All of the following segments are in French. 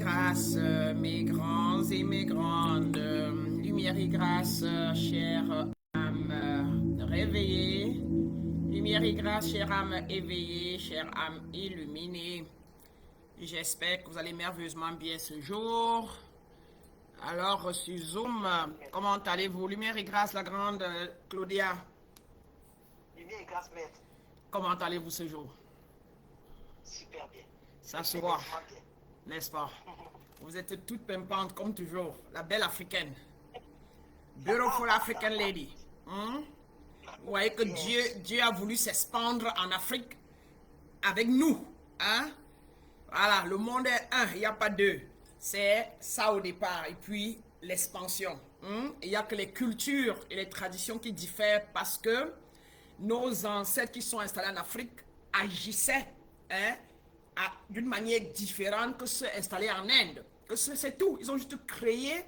grâce, mes grands et mes grandes. Lumière et grâce, chère âme réveillée. Lumière et grâce, chère âme éveillée, chère âme illuminée. J'espère que vous allez merveilleusement bien ce jour. Alors, sur Zoom, comment allez-vous? Lumière et grâce, la grande Claudia. Lumière et grâce, maître. Comment allez-vous ce jour? Super bien. Ça se voit, Bien. n'est-ce pas? Vous êtes toute pimpante comme toujours, la belle africaine. Beautiful African lady. Vous voyez que Dieu a voulu s'expandre en Afrique avec nous. Hein? Voilà, le monde est un, il n'y a pas deux. C'est ça au départ. Et puis l'expansion. Il n'y a que les cultures et les traditions qui diffèrent parce que nos ancêtres qui sont installés en Afrique agissaient d'une manière différente que ceux installés en Inde. C'est tout. Ils ont juste créé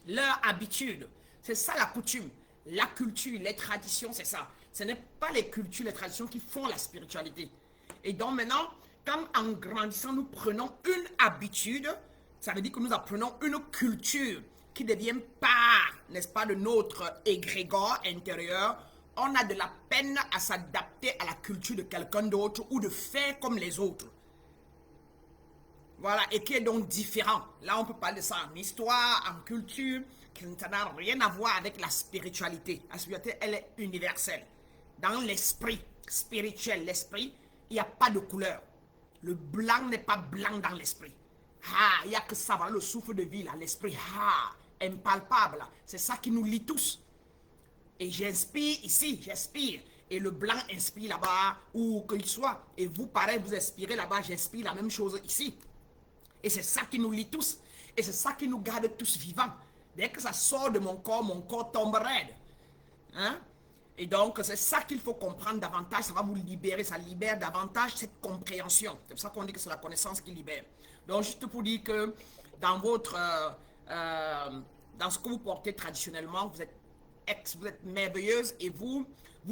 leur habitude. C'est ça la coutume. La culture, les traditions, c'est ça. Ce n'est pas les cultures, les traditions qui font la spiritualité. Et donc maintenant, quand en grandissant, nous prenons une habitude, ça veut dire que nous apprenons une culture qui devient part, n'est-ce pas, de notre égrégore intérieur. On a de la peine à s'adapter à la culture de quelqu'un d'autre ou de faire comme les autres. Voilà, et qui est donc différent. Là, on peut parler de ça en histoire, en culture, qui n'a rien à voir avec la spiritualité. La spiritualité, elle est universelle. Dans l'esprit spirituel, l'esprit, il n'y a pas de couleur. Le blanc n'est pas blanc dans l'esprit. Ah, il n'y a que ça, voilà, le souffle de vie, là, l'esprit, impalpable. C'est ça qui nous lie tous. Et j'inspire ici, j'inspire. Et le blanc inspire là-bas, où qu'il soit. Et vous, pareil, vous inspirez là-bas, j'inspire la même chose ici. Et c'est ça qui nous lie tous. Et c'est ça qui nous garde tous vivants. Dès que ça sort de mon corps tombe raide. Hein? Et donc, c'est ça qu'il faut comprendre davantage. Ça va vous libérer. Ça libère davantage cette compréhension. C'est pour ça qu'on dit que c'est la connaissance qui libère. Donc, juste pour dire que dans votre... dans ce que vous portez traditionnellement, vous êtes merveilleuse et vous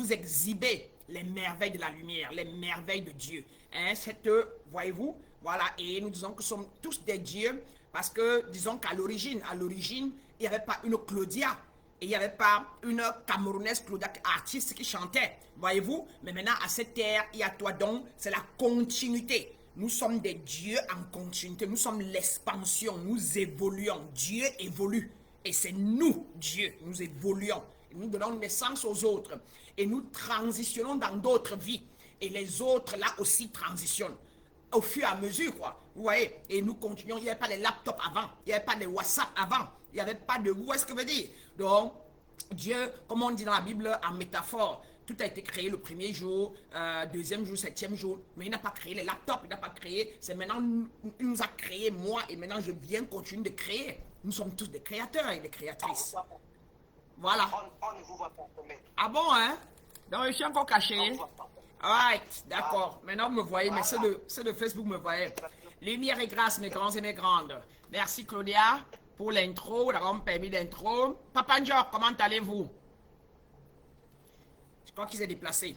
exhibez les merveilles de la lumière, les merveilles de Dieu. Hein? Voyez-vous, voilà, et nous disons que nous sommes tous des dieux parce que, disons qu'à l'origine, il n'y avait pas une Claudia et il n'y avait pas une Camerounaise Claudia artiste qui chantait, voyez-vous, mais maintenant à cette ère, il y a toi donc, c'est la continuité. Nous sommes des dieux en continuité, nous sommes l'expansion, nous évoluons, Dieu évolue et c'est nous, Dieu, nous évoluons. Nous donnons naissance aux autres et nous transitionnons dans d'autres vies et les autres là aussi transitionnent au fur et à mesure, quoi. Vous voyez, et nous continuons. Il n'y avait pas les laptops avant, il n'y avait pas les WhatsApp avant, il n'y avait pas de... Vous voyez ce que je veux dire? Donc, Dieu, comme on dit dans la Bible en métaphore, tout a été créé le premier jour, deuxième jour, septième jour, mais il n'a pas créé les laptops, il n'a pas créé, c'est maintenant, il nous a créé, moi, et maintenant je viens continuer de créer. Nous sommes tous des créateurs et des créatrices. Voilà. On ne vous voit pas, maître. Ah bon, hein? Donc, je suis encore caché. Alright, d'accord. Maintenant, vous me voyez, mais ceux de Facebook me voyaient. Lumière et grâce, mes grands et mes grandes. Merci, Claudia, pour l'intro, d'avoir me permis d'intro. Papa Njor, comment allez-vous? Je crois qu'il s'est déplacé.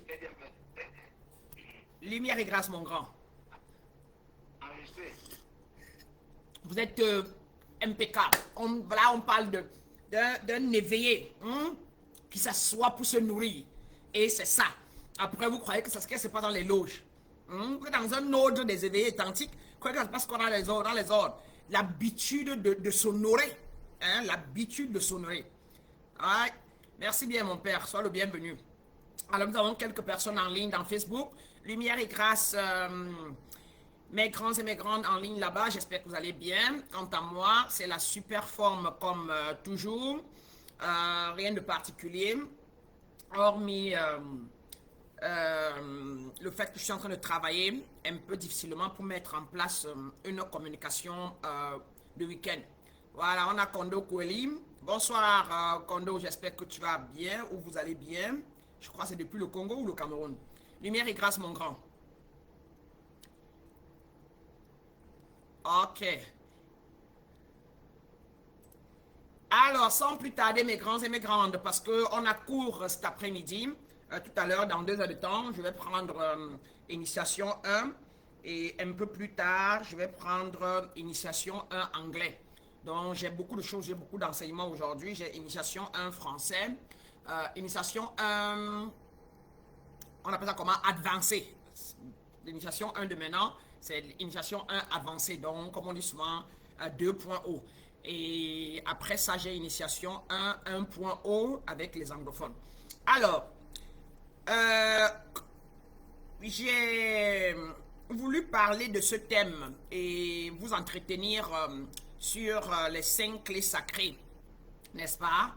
Lumière et grâce, mon grand. Vous êtes impeccable. Là, on parle d'un éveillé qui s'assoit pour se nourrir. Et c'est ça. Après, vous croyez que ça se passe dans les loges. Vous êtes dans un ordre des éveillés authentiques. Vous croyez que ça se passe dans les ordres. L'habitude de s'honorer. Hein? L'habitude de s'honorer. Ouais. Merci bien, mon père. Sois le bienvenu. Alors, nous avons quelques personnes en ligne dans Facebook. Lumière et grâce, mes grands et mes grandes en ligne là-bas. J'espère que vous allez bien. Quant à moi, c'est la super forme comme toujours. Rien de particulier. Hormis le fait que je suis en train de travailler un peu difficilement pour mettre en place une communication de week-end. Voilà, on a Kondo Koueli. Bonsoir Kondo, j'espère que tu vas bien ou vous allez bien. Je crois que c'est depuis le Congo ou le Cameroun. Lumière et grâce, mon grand. Ok. Alors, sans plus tarder, mes grands et mes grandes, parce qu'on a cours cet après-midi, tout à l'heure, dans 2 heures de temps, je vais prendre initiation 1. Et un peu plus tard, je vais prendre Initiation 1 anglais. Donc, j'ai beaucoup de choses, j'ai beaucoup d'enseignements aujourd'hui. J'ai Initiation 1 français, Initiation 1, on appelle ça comment? Advancé. L'initiation 1 de maintenant, c'est l'initiation 1 avancée. Donc, comme on dit souvent, 2.0. Et après ça, j'ai initiation 1, 1.0 avec les anglophones. Alors, euh, j'ai voulu parler de ce thème et vous entretenir sur les 5 clés sacrées, n'est-ce pas?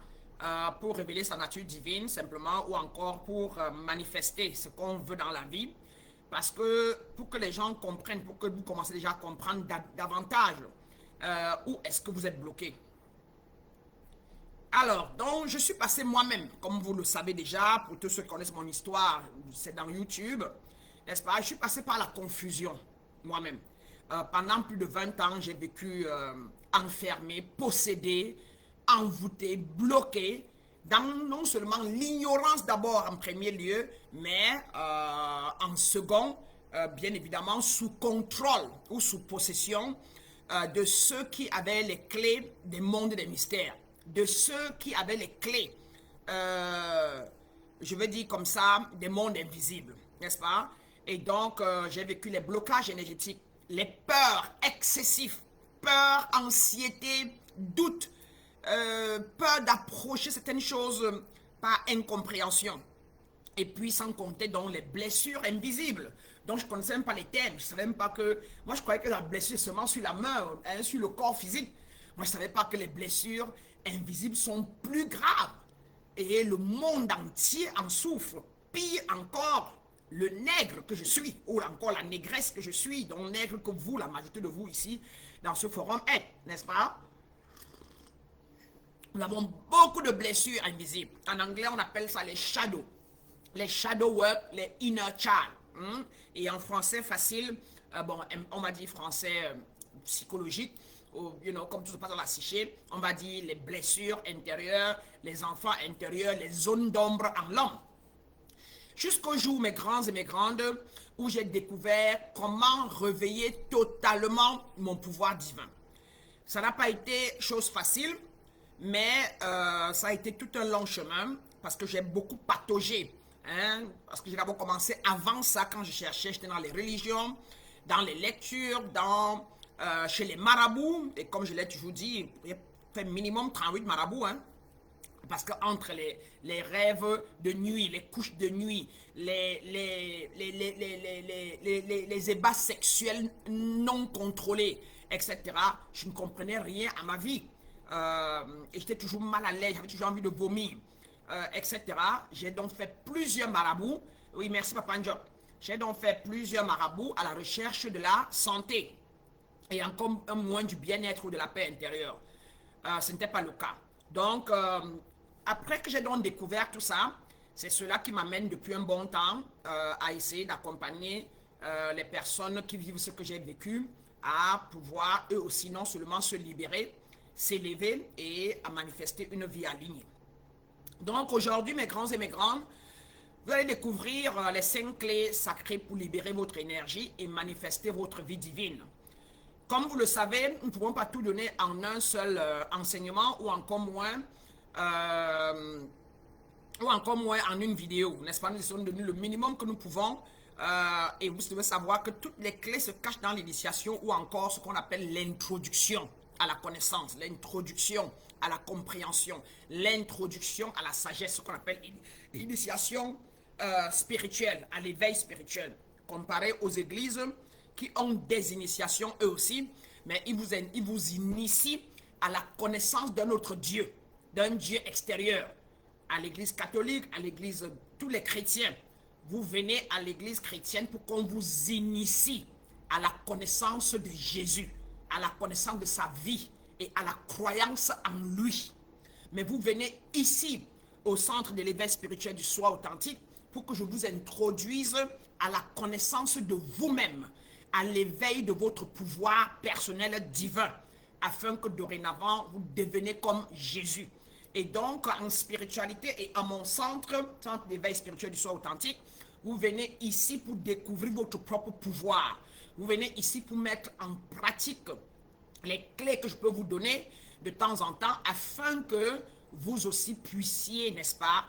Pour révéler sa nature divine simplement ou encore pour manifester ce qu'on veut dans la vie. Parce que pour que les gens comprennent, pour que vous commencez déjà à comprendre davantage où est-ce que vous êtes bloqué. Alors, donc, je suis passé moi-même, comme vous le savez déjà, pour tous ceux qui connaissent mon histoire, c'est dans YouTube, n'est-ce pas? Je suis passé par la confusion, moi-même. Pendant plus de 20 ans, j'ai vécu enfermé, possédé, envoûté, bloqué, dans non seulement l'ignorance d'abord en premier lieu, mais en second, bien évidemment, sous contrôle ou sous possession de ceux qui avaient les clés des mondes des mystères, de ceux qui avaient les clés, je veux dire comme ça, des mondes invisibles, n'est-ce pas? Et donc, j'ai vécu les blocages énergétiques, les peurs excessives, peur, anxiété, doute, peur d'approcher certaines choses par incompréhension. Et puis, sans compter donc les blessures invisibles. Donc, je ne connaissais même pas les thèmes. Je ne savais même pas que... Moi, je croyais que la blessure seulement sur la main, hein, sur le corps physique. Moi, je ne savais pas que les blessures invisibles sont plus graves. Et le monde entier en souffre. Pire encore, le nègre que je suis, ou encore la négresse que je suis, dont nègre que vous, la majorité de vous ici, dans ce forum est, n'est-ce pas? Nous avons beaucoup de blessures invisibles. En anglais, on appelle ça les shadows. Les shadow work, les inner child. Et en français facile, bon, on va dire français psychologique, ou, comme tout se passe dans la psyché, on va dire les blessures intérieures, les enfants intérieurs, les zones d'ombre en l'homme. Jusqu'au jour, mes grands et mes grandes, où j'ai découvert comment réveiller totalement mon pouvoir divin. Ça n'a pas été chose facile, mais ça a été tout un long chemin, parce que j'ai beaucoup pataugé. Hein, parce que j'ai d'abord commencé avant ça, quand je cherchais, j'étais dans les religions, dans les lectures, chez les marabouts, et comme je l'ai toujours dit, il fait minimum 38 marabouts, hein, parce que entre les rêves de nuit, les couches de nuit, les ébats sexuels non contrôlés, etc., je ne comprenais rien à ma vie. Et j'étais toujours mal à l'aise, j'avais toujours envie de vomir. Etc. J'ai donc fait plusieurs marabouts. Oui, merci Papa Njo. J'ai donc fait plusieurs marabouts à la recherche de la santé et encore un moins du bien-être ou de la paix intérieure. Ce n'était pas le cas. Donc, après que j'ai donc découvert tout ça, c'est cela qui m'amène depuis un bon temps à essayer d'accompagner les personnes qui vivent ce que j'ai vécu à pouvoir eux aussi non seulement se libérer, s'élever et à manifester une vie alignée. Donc aujourd'hui, mes grands et mes grandes, vous allez découvrir les 5 clés sacrées pour libérer votre énergie et manifester votre vie divine. Comme vous le savez, nous ne pouvons pas tout donner en un seul enseignement ou encore moins en une vidéo, n'est-ce pas? Nous essayons de donner le minimum que nous pouvons et vous devez savoir que toutes les clés se cachent dans l'initiation ou encore ce qu'on appelle l'introduction à la connaissance, l'introduction à la compréhension, l'introduction à la sagesse, ce qu'on appelle l'initiation spirituelle, à l'éveil spirituel, comparé aux églises qui ont des initiations eux aussi, mais ils vous initient à la connaissance d'un autre Dieu, d'un Dieu extérieur. À l'église catholique, à l'église, tous les chrétiens, vous venez à l'église chrétienne pour qu'on vous initie à la connaissance de Jésus, à la connaissance de sa vie et à la croyance en lui. Mais vous venez ici, au centre de l'éveil spirituel du soi authentique, pour que je vous introduise à la connaissance de vous-même, à l'éveil de votre pouvoir personnel divin, afin que dorénavant, vous deveniez comme Jésus. Et donc, en spiritualité et à mon centre d'éveil spirituel du soi authentique, vous venez ici pour découvrir votre propre pouvoir, Vous venez ici pour mettre en pratique les clés que je peux vous donner de temps en temps afin que vous aussi puissiez, n'est-ce pas,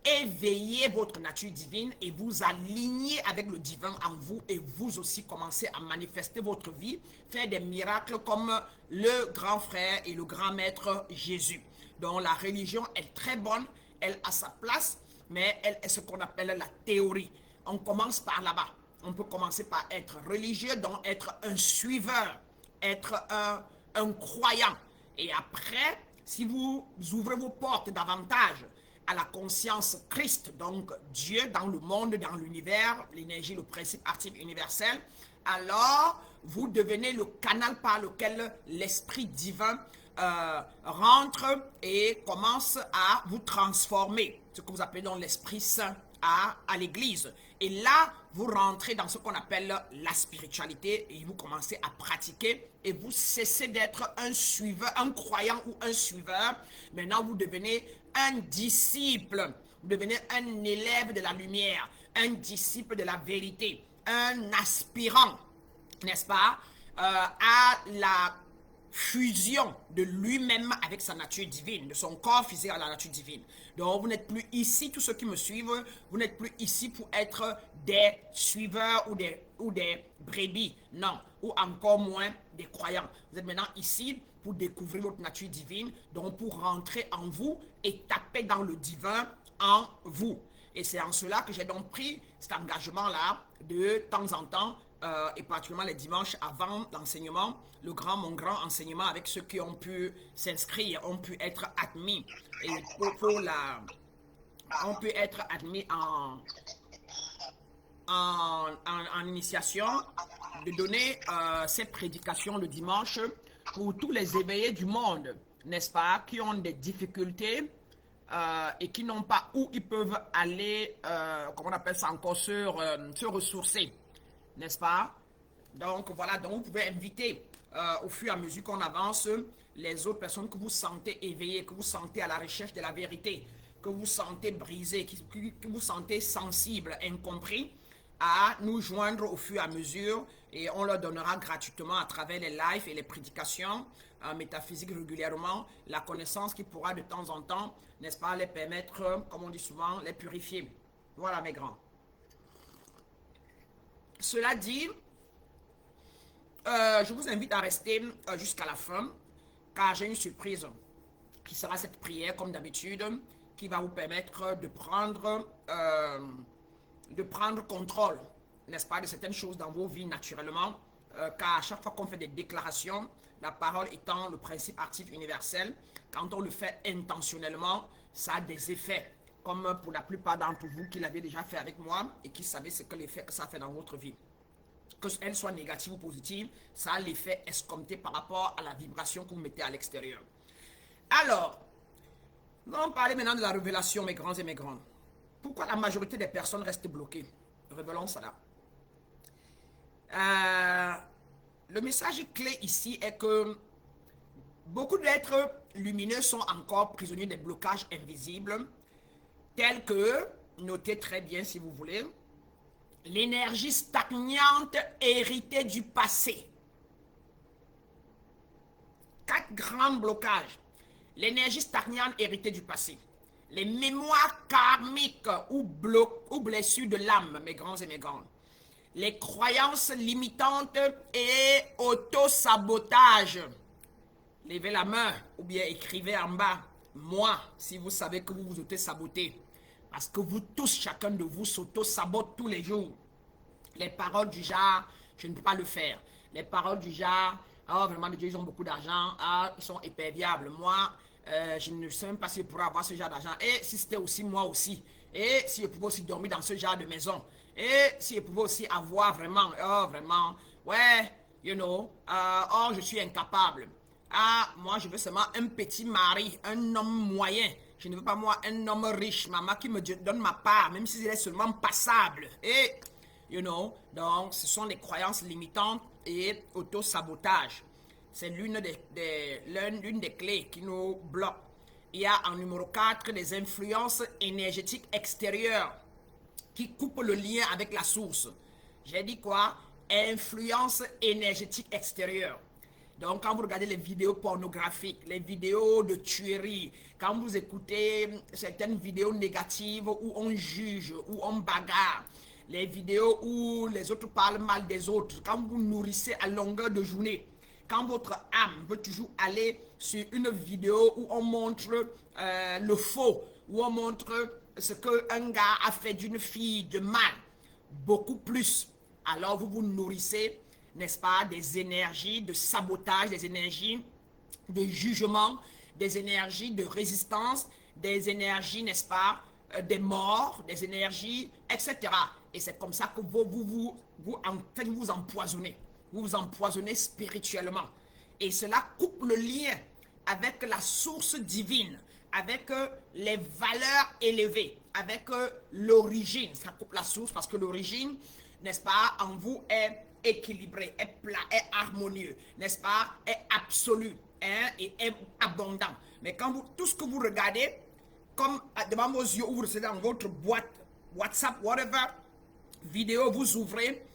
éveiller votre nature divine et vous aligner avec le divin en vous et vous aussi commencer à manifester votre vie, faire des miracles comme le grand frère et le grand maître Jésus. Donc la religion est très bonne, elle a sa place, mais elle est ce qu'on appelle la théorie. On commence par là-bas. On peut commencer par être religieux, donc être un suiveur, être un croyant. Et après, si vous ouvrez vos portes davantage à la conscience Christ, donc Dieu dans le monde, dans l'univers, l'énergie, le principe actif universel, alors vous devenez le canal par lequel l'esprit divin rentre et commence à vous transformer, ce que vous appelez donc l'Esprit Saint à l'église. Et là, vous rentrez dans ce qu'on appelle la spiritualité et vous commencez à pratiquer et vous cessez d'être un suiveur, un croyant ou un suiveur. Maintenant, vous devenez un disciple, vous devenez un élève de la lumière, un disciple de la vérité, un aspirant, n'est-ce pas, à la fusion de lui-même avec sa nature divine, de son corps physique à la nature divine. Donc, vous n'êtes plus ici, tous ceux qui me suivent, vous n'êtes plus ici pour être des suiveurs ou des brebis, non, ou encore moins des croyants. Vous êtes maintenant ici pour découvrir votre nature divine, donc pour rentrer en vous et taper dans le divin en vous. Et c'est en cela que j'ai donc pris cet engagement-là de temps en temps, et particulièrement les dimanches avant l'enseignement, mon grand enseignement avec ceux qui ont pu s'inscrire, ont pu être admis. Et on peut être admis en initiation, de donner ces prédications le dimanche pour tous les éveillés du monde, n'est-ce pas, qui ont des difficultés et qui n'ont pas où ils peuvent aller, comment on appelle ça encore, se ressourcer, n'est-ce pas? Donc voilà, donc vous pouvez inviter au fur et à mesure qu'on avance les autres personnes que vous sentez éveillées, que vous sentez à la recherche de la vérité, que vous sentez brisées, que vous sentez sensibles, incompris, à nous joindre au fur et à mesure et on leur donnera gratuitement à travers les lives et les prédications métaphysiques régulièrement la connaissance qui pourra de temps en temps, n'est-ce pas, les permettre, comme on dit souvent, les purifier. Voilà mes grands. Cela dit, je vous invite à rester jusqu'à la fin car j'ai une surprise qui sera cette prière comme d'habitude qui va vous permettre de prendre contrôle, n'est-ce pas, de certaines choses dans vos vies naturellement, car à chaque fois qu'on fait des déclarations, la parole étant le principe actif universel, quand on le fait intentionnellement, ça a des effets, comme pour la plupart d'entre vous qui l'avaient déjà fait avec moi et qui savaient ce que l'effet que ça fait dans votre vie. Qu'elle soit négative ou positive, ça a l'effet escompté par rapport à la vibration que vous mettez à l'extérieur. Alors, nous allons parler maintenant de la révélation, mes grands et mes grandes. Pourquoi la majorité des personnes restent bloquées? Révélons cela. Le message clé ici est que beaucoup d'êtres lumineux sont encore prisonniers des blocages invisibles, tels que, notez très bien si vous voulez, l'énergie stagnante héritée du passé. 4 grands blocages. L'énergie stagnante héritée du passé. Les mémoires karmiques ou blessures de l'âme, mes grands et mes grandes. Les croyances limitantes et auto-sabotage. Levez la main ou bien écrivez en bas. Moi, si vous savez que vous vous auto-sabotez. Parce que vous tous, chacun de vous s'auto-sabote tous les jours. Les paroles du genre, je ne peux pas le faire. Les paroles du genre, oh vraiment, Dieu, ils ont beaucoup d'argent, ah, ils sont imperviables. Moi, je ne sais même pas si je pourrais avoir ce genre d'argent. Et si c'était aussi moi aussi. Et si je pouvais aussi dormir dans ce genre de maison. Et si je pouvais aussi avoir vraiment, oh vraiment, ouais, you know, oh je suis incapable. Ah, moi je veux seulement un petit mari, un homme moyen. Je ne veux pas moi un homme riche, maman qui me donne ma part, même s'il est seulement passable. Et, you know, donc ce sont les croyances limitantes et auto-sabotage. C'est l'une des clés qui nous bloque. Il y a en numéro 4 des influences énergétiques extérieures qui coupent le lien avec la source. J'ai dit quoi? influence énergétique extérieure. Donc, quand vous regardez les vidéos pornographiques, les vidéos de tuerie, quand vous écoutez certaines vidéos négatives où on juge, où on bagarre, les vidéos où les autres parlent mal des autres, quand vous nourrissez à longueur de journée, quand votre âme veut toujours aller sur une vidéo où on montre le faux, où on montre ce qu'un gars a fait d'une fille de mal, beaucoup plus, alors vous vous nourrissez, n'est-ce pas, des énergies de sabotage, des énergies de jugement, des énergies de résistance, des énergies, n'est-ce pas, des morts, des énergies, etc. Et c'est comme ça que vous vous empoisonnez. Vous vous empoisonnez spirituellement. Et cela coupe le lien avec la source divine, avec les valeurs élevées, avec l'origine. Ça coupe la source parce que l'origine, n'est-ce pas, en vous est équilibré, est plat, est harmonieux, n'est-ce pas, est absolu, hein, et est abondant. Mais quand vous, tout ce que vous regardez, comme devant vos yeux, ou vous recevez dans votre boîte, WhatsApp, whatever, vidéo, vous ouvrez,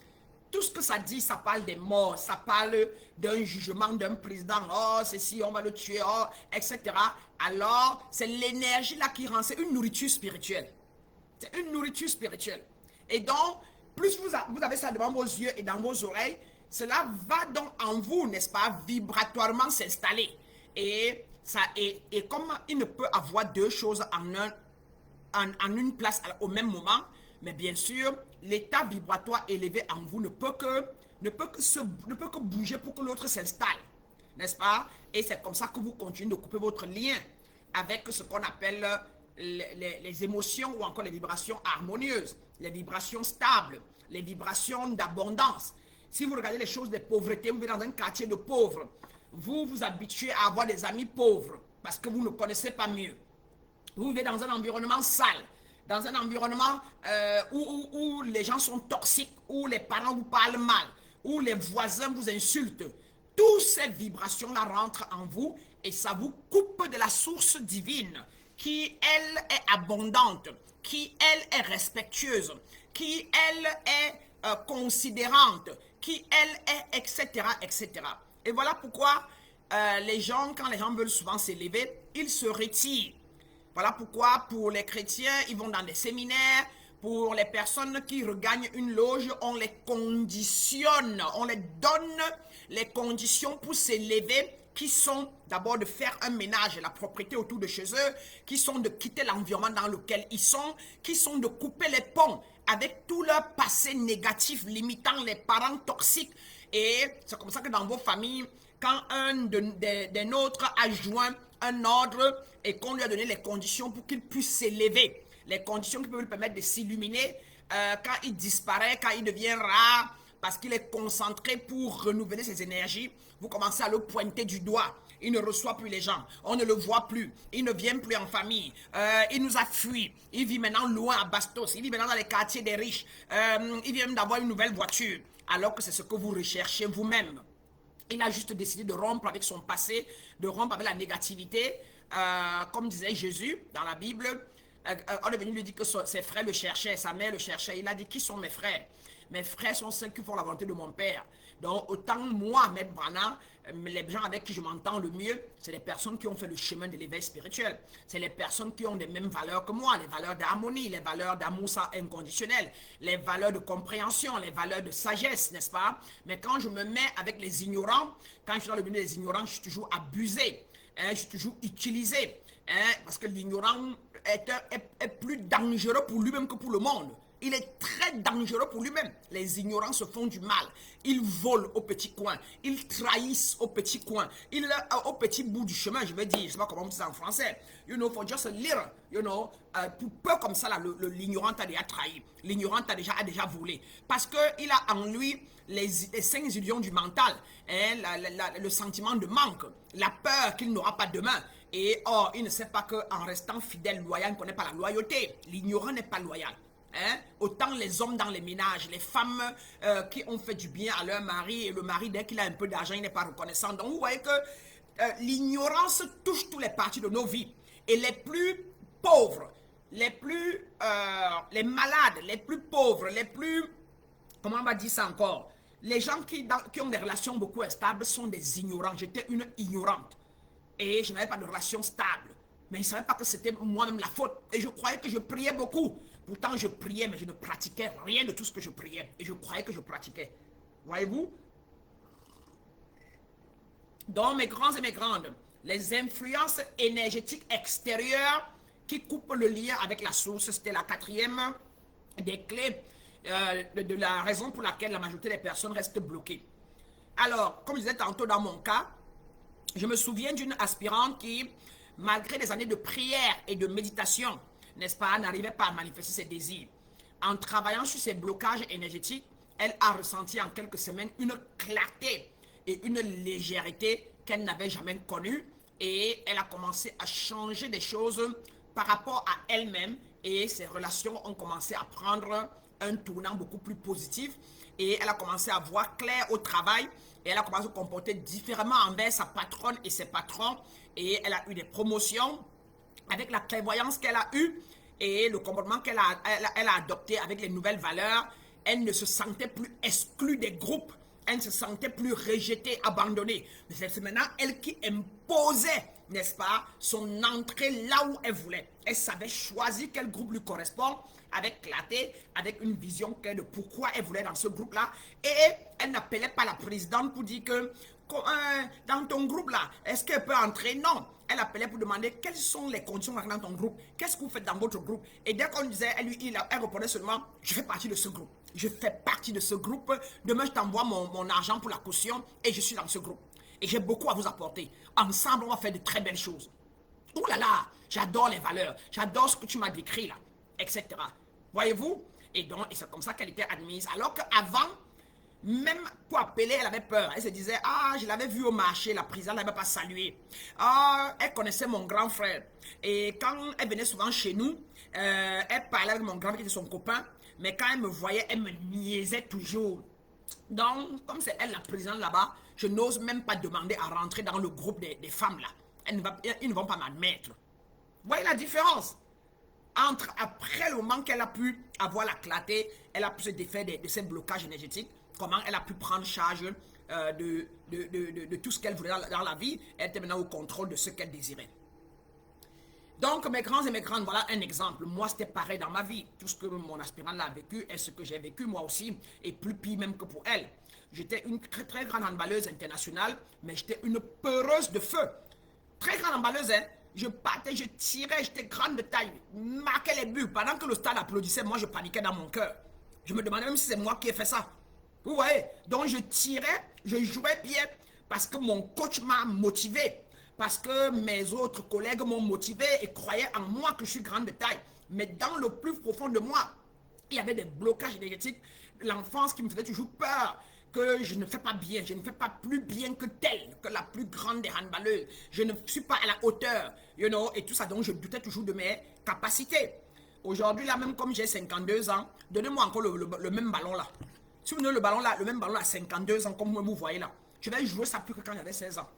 tout ce que ça dit, ça parle des morts, ça parle d'un jugement d'un président, oh, ceci, on va le tuer, oh, etc. Alors, c'est l'énergie là qui rend, c'est une nourriture spirituelle. C'est une nourriture spirituelle. Et donc, plus vous avez ça devant vos yeux et dans vos oreilles, cela va donc en vous, n'est-ce pas, vibratoirement s'installer. Et comme il ne peut avoir deux choses en une place au même moment, mais bien sûr, l'état vibratoire élevé en vous ne peut que bouger pour que l'autre s'installe, n'est-ce pas? Et c'est comme ça que vous continuez de couper votre lien avec ce qu'on appelle les émotions ou encore les vibrations harmonieuses, les vibrations stables, les vibrations d'abondance. Si vous regardez les choses de pauvreté, vous vivez dans un quartier de pauvres, vous vous habituez à avoir des amis pauvres parce que vous ne connaissez pas mieux. Vous vivez dans un environnement sale, dans un environnement où les gens sont toxiques, où les parents vous parlent mal, où les voisins vous insultent. Toutes ces vibrations-là rentrent en vous et ça vous coupe de la source divine qui, elle, est abondante, qui, elle, est respectueuse, qui, elle, est considérante, qui, elle, est, etc., etc. Et voilà pourquoi les gens, quand les gens veulent souvent s'élever, ils se retirent. Voilà pourquoi, pour les chrétiens, ils vont dans des séminaires. Pour les personnes qui regagnent une loge, on les conditionne, on les donne les conditions pour s'élever, qui sont d'abord de faire un ménage et la propriété autour de chez eux, qui sont de quitter l'environnement dans lequel ils sont, qui sont de couper les ponts avec tout leur passé négatif, limitant les parents toxiques. Et c'est comme ça que dans vos familles, quand un des nôtres a joint un ordre et qu'on lui a donné les conditions pour qu'il puisse s'élever, les conditions qui peuvent lui permettre de s'illuminer, quand il disparaît, quand il devient rare, parce qu'il est concentré pour renouveler ses énergies, vous commencez à le pointer du doigt. Il ne reçoit plus les gens, on ne le voit plus, il ne vient plus en famille, il nous a fui, il vit maintenant loin à Bastos, il vit maintenant dans les quartiers des riches, il vient d'avoir une nouvelle voiture, alors que c'est ce que vous recherchez vous-même. Il a juste décidé de rompre avec son passé, de rompre avec la négativité, comme disait Jésus dans la Bible. On est venu lui dire que ses frères le cherchaient, sa mère le cherchait. Il a dit, qui sont mes frères? Mes frères sont ceux qui font la volonté de mon Père. Donc, autant moi, Maître Branham, les gens avec qui je m'entends le mieux, c'est les personnes qui ont fait le chemin de l'éveil spirituel. C'est les personnes qui ont les mêmes valeurs que moi, les valeurs d'harmonie, les valeurs d'amour inconditionnel, les valeurs de compréhension, les valeurs de sagesse, n'est-ce pas? Mais quand je me mets avec les ignorants, quand je suis dans le milieu des ignorants, je suis toujours abusé, hein, je suis toujours utilisé, hein, parce que l'ignorant est plus dangereux pour lui-même que pour le monde. Il est très dangereux pour lui-même. Les ignorants se font du mal. Ils volent au petit coin. Ils trahissent au petit coin. Au petit bout du chemin, je vais dire. Je ne sais pas comment on dit ça en français. You know, for just a little. You know, pour peu comme ça, l'ignorant a déjà trahi. L'ignorant a déjà volé. Parce qu'il a en lui les 5 illusions du mental. Hein, le sentiment de manque. La peur qu'il n'aura pas demain. Et or, il ne sait pas qu'en restant fidèle, loyal, il ne connaît pas la loyauté. L'ignorant n'est pas loyal. Hein? Autant les hommes dans les ménages, les femmes qui ont fait du bien à leur mari, et le mari, dès qu'il a un peu d'argent, il n'est pas reconnaissant. Donc, vous voyez que l'ignorance touche tous les parties de nos vies. Et les plus pauvres, les malades, les plus pauvres, les plus, comment on va dire ça encore, Les gens qui ont des relations beaucoup instables sont des ignorants. J'étais une ignorante. Et je n'avais pas de relation stable. Mais je ne savais pas que c'était moi-même la faute. Et je croyais que je priais beaucoup. Pourtant, je priais, mais je ne pratiquais rien de tout ce que je priais. Et je croyais que je pratiquais. Voyez-vous? Donc, mes grands et mes grandes, les influences énergétiques extérieures qui coupent le lien avec la source, c'était la quatrième des clés de la raison pour laquelle la majorité des personnes restent bloquées. Alors, comme je disais tantôt dans mon cas, je me souviens d'une aspirante qui, malgré des années de prière et de méditation, n'est-ce pas, n'arrivait pas à manifester ses désirs. En travaillant sur ses blocages énergétiques, elle a ressenti en quelques semaines une clarté et une légèreté qu'elle n'avait jamais connue. Et elle a commencé à changer des choses par rapport à elle-même. Et ses relations ont commencé à prendre un tournant beaucoup plus positif. Et elle a commencé à voir clair au travail. Et elle a commencé à se comporter différemment envers sa patronne et ses patrons. Et elle a eu des promotions avec la clairvoyance qu'elle a eue et le comportement qu'elle a adopté avec les nouvelles valeurs. Elle ne se sentait plus exclue des groupes. Elle ne se sentait plus rejetée, abandonnée. Mais c'est maintenant elle qui imposait, n'est-ce pas, son entrée là où elle voulait. Elle savait choisir quel groupe lui correspond avec clarté, avec une vision claire de pourquoi elle voulait dans ce groupe-là. Et elle n'appelait pas la présidente pour dire que dans ton groupe là, est-ce qu'elle peut entrer? Non. Elle appelait pour demander quelles sont les conditions dans ton groupe, qu'est-ce que vous faites dans votre groupe. Et dès qu'on lui disait, elle répondait seulement, je fais partie de ce groupe. Je fais partie de ce groupe. Demain, je t'envoie mon argent pour la caution et je suis dans ce groupe. Et j'ai beaucoup à vous apporter. Ensemble, on va faire de très belles choses. Ouh là là, j'adore les valeurs. J'adore ce que tu m'as décrit là, etc. Voyez-vous? Et c'est comme ça qu'elle était admise. Alors qu'avant, même pour appeler, elle avait peur. Elle se disait, ah, je l'avais vu au marché, la présidente ne l'avait pas salué. Ah, elle connaissait mon grand frère. Et quand elle venait souvent chez nous, elle parlait avec mon grand frère qui était son copain. Mais quand elle me voyait, elle me niaisait toujours. Donc, comme c'est elle la présidente là-bas, je n'ose même pas demander à rentrer dans le groupe des femmes là. Ils ne vont pas m'admettre. Vous voyez la différence? Après le moment qu'elle a pu avoir la clarté, elle a pu se défaire de ses blocages énergétiques, comment elle a pu prendre charge de tout ce qu'elle voulait dans la vie, elle était maintenant au contrôle de ce qu'elle désirait. Donc, mes grands et mes grandes, voilà un exemple. Moi, c'était pareil dans ma vie. Tout ce que mon aspirante a vécu est ce que j'ai vécu moi aussi, et plus pire même que pour elle. J'étais une très, très grande handballeuse internationale, mais j'étais une peureuse de feu. Très grande handballeuse, hein. Je partais, je tirais, j'étais grande de taille, marquais les buts. Pendant que le stade applaudissait, moi, je paniquais dans mon cœur. Je me demandais même si c'est moi qui ai fait ça. Vous voyez? Donc, je tirais, je jouais bien, parce que mon coach m'a motivé. Parce que mes autres collègues m'ont motivé et croyaient en moi que je suis grande de taille. Mais dans le plus profond de moi, il y avait des blocages énergétiques. L'enfance qui me faisait toujours peur. Que je ne fais pas bien, je ne fais pas plus bien que telle, que la plus grande des handballeuses. Je ne suis pas à la hauteur, et tout ça. Donc, je doutais toujours de mes capacités. Aujourd'hui, là, même comme j'ai 52 ans, donnez-moi encore le même ballon là. Si vous donnez le ballon là, le même ballon à 52 ans, comme vous voyez là, je vais jouer ça plus que quand j'avais 16 ans.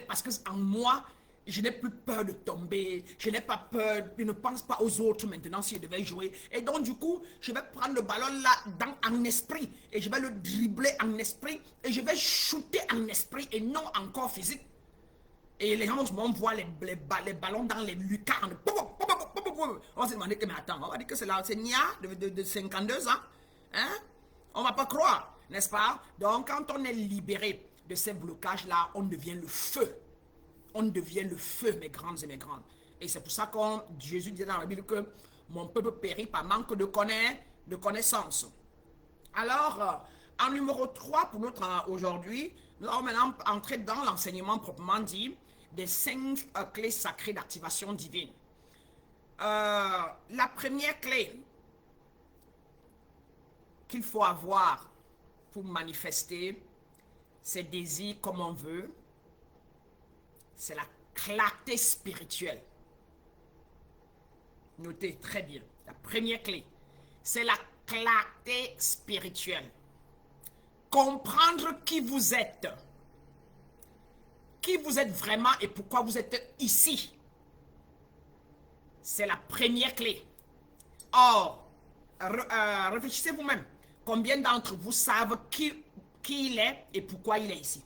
Parce que en moi, je n'ai plus peur de tomber, je n'ai pas peur, je ne pense pas aux autres maintenant si je devais jouer. Et donc du coup, je vais prendre le ballon là en esprit et je vais le dribbler en esprit et je vais shooter en esprit et non encore physique. Et les gens vont voir les ballons dans les lucarnes. On va se demander que mais attends, on va dire que c'est Nia de 52 ans. Hein? On ne va pas croire, n'est-ce pas? Donc quand on est libéré de ces blocages-là, on devient le feu. On devient le feu, mes grandes et mes grandes. Et c'est pour ça que Jésus dit dans la Bible que mon peuple périt par manque de connaissance. Alors, en numéro 3 pour notre aujourd'hui, nous allons maintenant entrer dans l'enseignement proprement dit des 5 clés sacrées d'activation divine. La première clé qu'il faut avoir pour manifester ses désirs comme on veut, c'est la clarté spirituelle. Notez très bien. La première clé, c'est la clarté spirituelle. Comprendre qui vous êtes. Qui vous êtes vraiment et pourquoi vous êtes ici. C'est la première clé. Or, réfléchissez vous-même. Combien d'entre vous savent qui il est et pourquoi il est ici?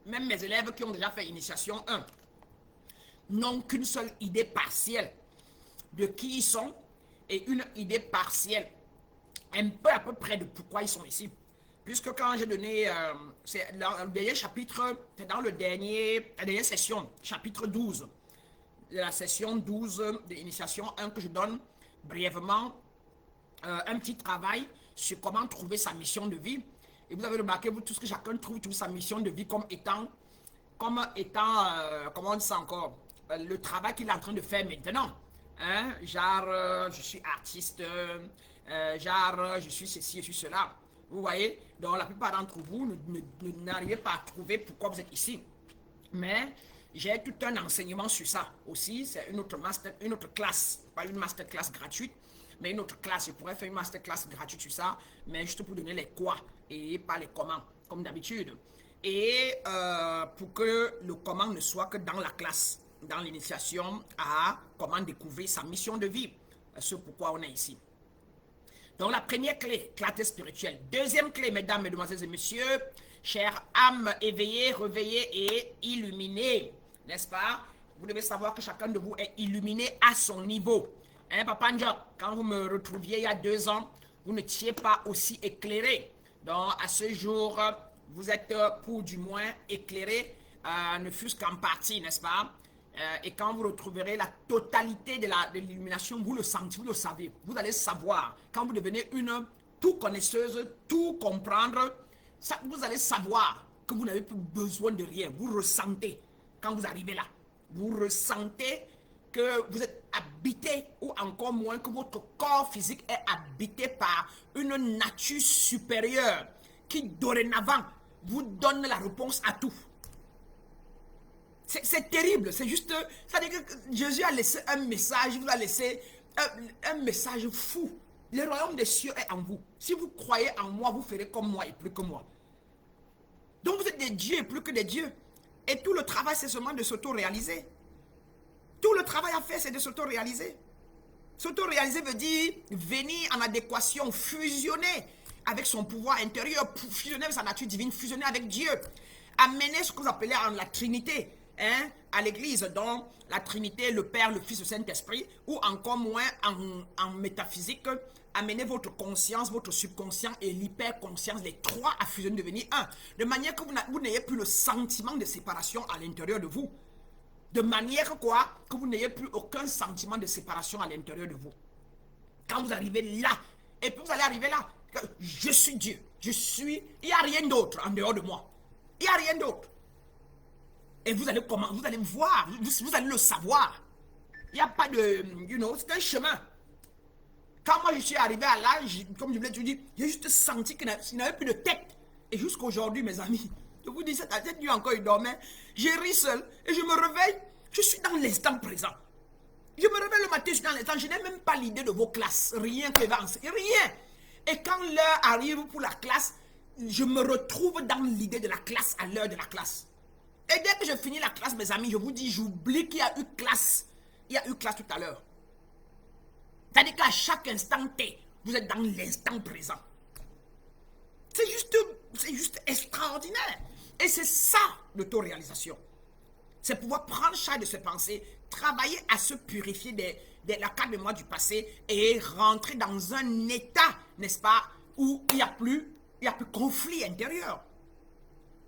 Même mes élèves qui ont déjà fait initiation 1 n'ont qu'une seule idée partielle de qui ils sont et une idée partielle, un peu à peu près de pourquoi ils sont ici. Puisque quand j'ai donné, c'est dans le dernier chapitre, c'est dans la dernière session, chapitre 12, la session 12 de l'initiation 1 que je donne brièvement un petit travail sur comment trouver sa mission de vie. Et vous avez remarqué, vous tous, que chacun trouve sa mission de vie comme étant comment on dit ça encore, le travail qu'il est en train de faire maintenant. Hein? Genre, je suis artiste, genre, je suis ceci, je suis cela. Vous voyez? Donc, la plupart d'entre vous n'arrivez pas à trouver pourquoi vous êtes ici. Mais j'ai tout un enseignement sur ça aussi. C'est une autre classe, pas une masterclass gratuite, mais une autre classe. Je pourrais faire une masterclass gratuite sur ça, mais juste pour donner les quoi et pas les comment, comme d'habitude. Et pour que le comment ne soit que dans la classe, dans l'initiation à comment découvrir sa mission de vie, ce pourquoi on est ici. Donc la première clé, clarté spirituelle. Deuxième clé, mesdames, mesdemoiselles et messieurs, chères âmes éveillées, réveillées et illuminées, n'est-ce pas? Vous devez savoir que chacun de vous est illuminé à son niveau. Hein, Papa Njok, quand vous me retrouviez il y a 2 ans, vous n'étiez pas aussi éclairé. Donc à ce jour, vous êtes pour du moins éclairé, ne fût-ce qu'en partie, n'est-ce pas? Et quand vous retrouverez la totalité de l'illumination, vous le sentez, vous le savez, vous allez savoir. Quand vous devenez une tout connaisseuse, tout comprendre, ça, vous allez savoir que vous n'avez plus besoin de rien. Vous ressentez quand vous arrivez là. Vous ressentez que vous êtes habité, ou encore moins que votre corps physique est habité par une nature supérieure qui dorénavant vous donne la réponse à tout. C'est terrible, c'est juste, ça veut dire que Jésus a laissé un message, il vous a laissé un message fou. Le royaume des cieux est en vous. Si vous croyez en moi, vous ferez comme moi et plus que moi. Donc vous êtes des dieux et plus que des dieux. Et tout le travail, c'est seulement de s'auto-réaliser. Tout le travail à faire, c'est de s'auto-réaliser. S'auto-réaliser veut dire venir en adéquation, fusionner avec son pouvoir intérieur, fusionner avec sa nature divine, fusionner avec Dieu. Amener ce que vous appelez la Trinité. Hein, à l'église, donc la Trinité, le Père, le Fils, le Saint-Esprit, ou encore moins en métaphysique, amenez votre conscience, votre subconscient et l'hyperconscience, les trois à fusionner, devenir un, de manière que vous n'ayez plus le sentiment de séparation à l'intérieur de vous, de manière quoi, que vous n'ayez plus aucun sentiment de séparation à l'intérieur de vous. Quand vous arrivez là, et puis vous allez arriver là, je suis Dieu, il n'y a rien d'autre en dehors de moi, il n'y a rien d'autre. Et vous allez voir, vous allez le savoir. Il n'y a pas de, c'est un chemin. Quand moi je suis arrivé à l'âge, comme je vous l'ai dit, j'ai juste senti qu'il n'avait plus de tête. Et jusqu'à aujourd'hui, mes amis, je vous dis, cette nuit encore, il dormait. J'ai ri seul et je me réveille, je suis dans l'instant présent. Je me réveille le matin, je suis dans l'instant, je n'ai même pas l'idée de vos classes, rien que rien. Et quand l'heure arrive pour la classe, je me retrouve dans l'idée de la classe à l'heure de la classe. Et dès que je finis la classe, mes amis, je vous dis, j'oublie qu'il y a eu classe. Il y a eu classe tout à l'heure. C'est-à-dire qu'à chaque instant T, vous êtes dans l'instant présent. C'est juste extraordinaire. Et c'est ça, l'autoréalisation. C'est pouvoir prendre charge de ses pensées, travailler à se purifier de la carte mémoire du passé et rentrer dans un état, n'est-ce pas, où il n'y a plus conflit intérieur.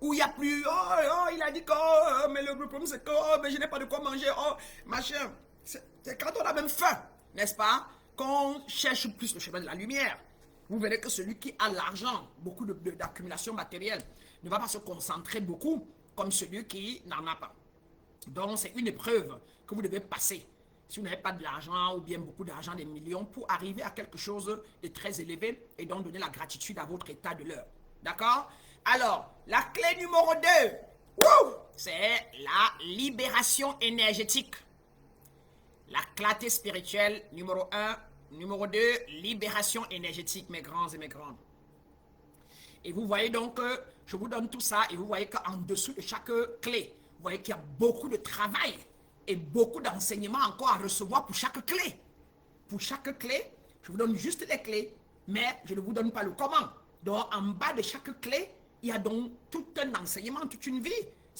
Où il n'y a plus, il a dit que, mais le problème c'est que, mais je n'ai pas de quoi manger, machin. C'est quand on a même faim, n'est-ce pas, qu'on cherche plus le chemin de la lumière. Vous verrez que celui qui a l'argent, beaucoup d'accumulation matérielle, ne va pas se concentrer beaucoup comme celui qui n'en a pas. Donc c'est une épreuve que vous devez passer. Si vous n'avez pas de l'argent ou bien beaucoup d'argent, des millions, pour arriver à quelque chose de très élevé et donc donner la gratitude à votre état de l'heure. D'accord? Alors, la clé numéro 2, c'est la libération énergétique. La clarté spirituelle, numéro 1. Numéro 2, libération énergétique, mes grands et mes grandes. Et vous voyez donc que je vous donne tout ça et vous voyez qu'en dessous de chaque clé, vous voyez qu'il y a beaucoup de travail et beaucoup d'enseignements encore à recevoir pour chaque clé. Pour chaque clé, Je vous donne juste les clés, mais je ne vous donne pas le comment. Donc, en bas de chaque clé, il y a donc tout un enseignement, toute une vie.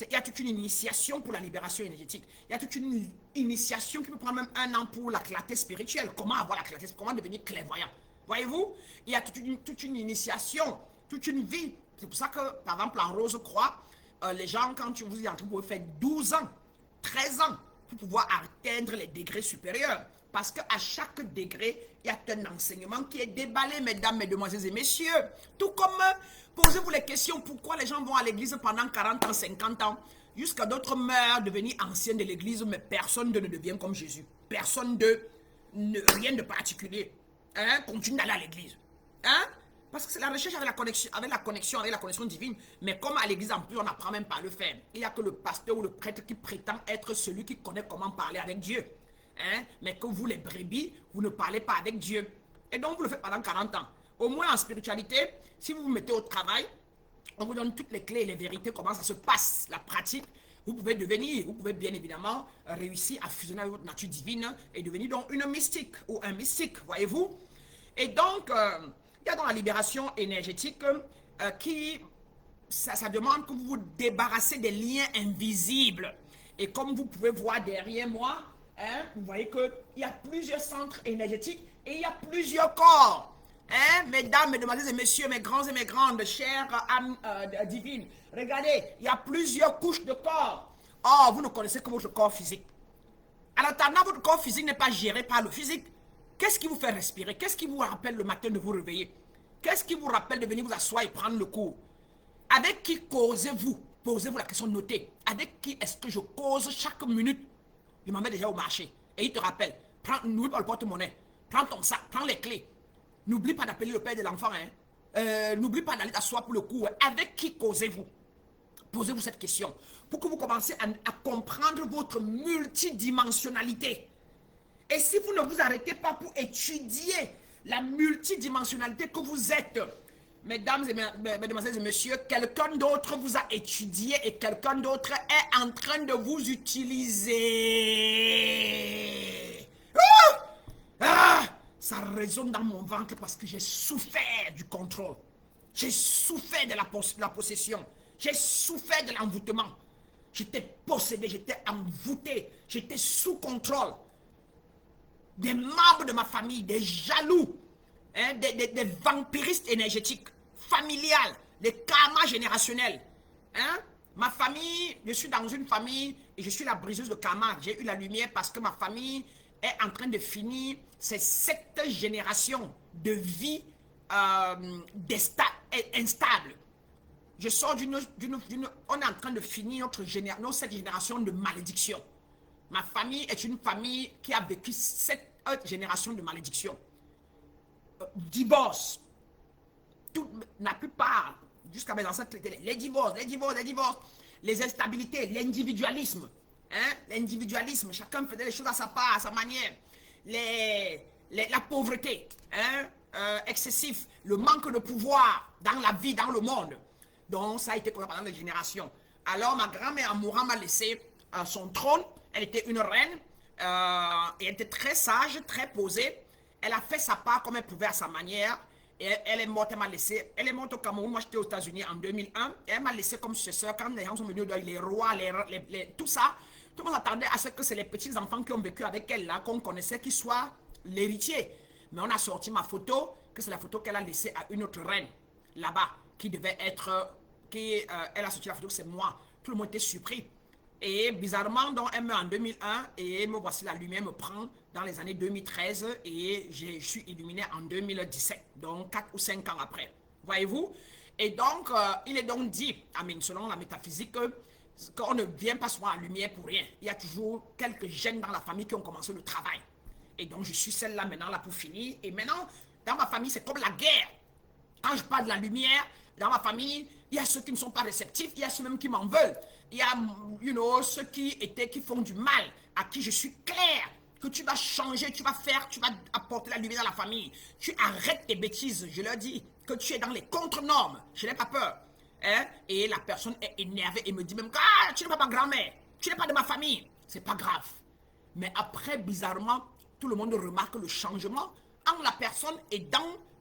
Il y a toute une initiation pour la libération énergétique. Il y a toute une initiation qui peut prendre même 1 an pour la clarté spirituelle. Comment avoir la clarté, comment devenir clairvoyant. Voyez-vous, il y a toute une initiation, toute une vie. C'est pour ça que, par exemple, en Rose-Croix, les gens, quand vous y entrez, vous pouvez faire 12 ans, 13 ans pour pouvoir atteindre les degrés supérieurs. Parce qu'à chaque degré, il y a un enseignement qui est déballé, mesdames, mesdemoiselles et messieurs. Tout comme, posez-vous les questions, pourquoi les gens vont à l'église pendant 40 ans, 50 ans, jusqu'à d'autres meurent, devenir anciens de l'église, mais personne ne devient comme Jésus. Personne rien de particulier. Hein? Continue d'aller à l'église. Hein? Parce que c'est la recherche avec la connexion divine. Mais comme à l'église, en plus, on n'apprend même pas à le faire. Il n'y a que le pasteur ou le prêtre qui prétend être celui qui connaît comment parler avec Dieu. Hein? Mais que vous, les brebis, vous ne parlez pas avec Dieu. Et donc, vous le faites pendant 40 ans. Au moins, en spiritualité, si vous vous mettez au travail, on vous donne toutes les clés et les vérités, comment ça se passe, la pratique. Vous pouvez bien évidemment réussir à fusionner avec votre nature divine et devenir donc une mystique ou un mystique, voyez-vous. Et donc, il y a dans la libération énergétique ça demande que vous vous débarrassez des liens invisibles. Et comme vous pouvez voir derrière moi, hein, vous voyez qu'il y a plusieurs centres énergétiques et il y a plusieurs corps. Hein, mesdames, mesdemoiselles et messieurs, mes grands et mes grandes, chères âmes divines, regardez, il y a plusieurs couches de corps. Oh, vous ne connaissez que votre corps physique. En attendant, votre corps physique n'est pas géré par le physique. Qu'est-ce qui vous fait respirer? Qu'est-ce qui vous rappelle le matin de vous réveiller? Qu'est-ce qui vous rappelle de venir vous asseoir et prendre le cours? Avec qui causez-vous? Posez-vous la question, notez. Avec qui est-ce que je cause chaque minute? Il m'en met déjà au marché. Et il te rappelle, n'oublie pas le porte-monnaie. Prends ton sac, prends les clés. N'oublie pas d'appeler le père de l'enfant. Hein. N'oublie pas d'aller t'asseoir pour le cours. Avec qui causez-vous? Posez-vous cette question. Pour que vous commenciez à comprendre votre multidimensionnalité. Et si vous ne vous arrêtez pas pour étudier la multidimensionnalité que vous êtes, mesdames et mesdemoiselles et messieurs, quelqu'un d'autre vous a étudié et quelqu'un d'autre est en train de vous utiliser. Ça résonne dans mon ventre parce que j'ai souffert du contrôle. J'ai souffert de la possession. J'ai souffert de l'envoûtement. J'étais possédé, j'étais envoûté, j'étais sous contrôle. Des membres de ma famille, des jaloux, hein, des vampiristes énergétiques, familiales, des karmas générationnels. Hein? Ma famille, je suis dans une famille et je suis la briseuse de karma. J'ai eu la lumière parce que ma famille est en train de finir ces 7 générations de vie instable. Je sors on est en train de finir cette génération de malédiction. Ma famille est une famille qui a vécu 7 générations de malédiction. Divorce. La plupart, jusqu'à mes ancêtres, les divorces, les instabilités, l'individualisme. Hein? L'individualisme, chacun faisait les choses à sa part, à sa manière. La pauvreté, hein? Excessif, le manque de pouvoir dans la vie, dans le monde. Donc, ça a été pendant les générations. Alors, ma grand-mère mourant m'a laissé son trône. Elle était une reine et elle était très sage, très posée. Elle a fait sa part comme elle pouvait à sa manière. Et elle est morte, elle m'a laissé. Elle est morte au Cameroun, moi j'étais aux États-Unis en 2001. Et elle m'a laissé comme successeur quand les gens sont venus, les rois, tout ça. Tout le monde attendait à ce que c'est les petits enfants qui ont vécu avec elle là, qu'on connaissait, qui soient l'héritier. Mais on a sorti ma photo, que c'est la photo qu'elle a laissée à une autre reine là-bas, qui devait être. Elle a sorti la photo, c'est moi. Tout le monde était surpris. Et bizarrement, donc, elle meurt en 2001 et me voici, la lumière me prend dans les années 2013 et je suis illuminé en 2017, donc 4 ou 5 ans après. Voyez-vous? Et donc, il est donc dit, selon la métaphysique, qu'on ne vient pas souvent à la lumière pour rien. Il y a toujours quelques gènes dans la famille qui ont commencé le travail. Et donc, je suis celle-là maintenant là pour finir. Et maintenant, dans ma famille, c'est comme la guerre. Quand je parle de la lumière, dans ma famille, il y a ceux qui ne sont pas réceptifs, il y a ceux même qui m'en veulent. Il y a, ceux qui font du mal, à qui je suis clair, que tu vas changer, tu vas apporter la lumière dans la famille. Tu arrêtes tes bêtises, je leur dis que tu es dans les contre-normes, je n'ai pas peur. Hein? Et la personne est énervée et me dit même, tu n'es pas ma grand-mère, tu n'es pas de ma famille. C'est pas grave. Mais après, bizarrement, tout le monde remarque le changement entre la personne et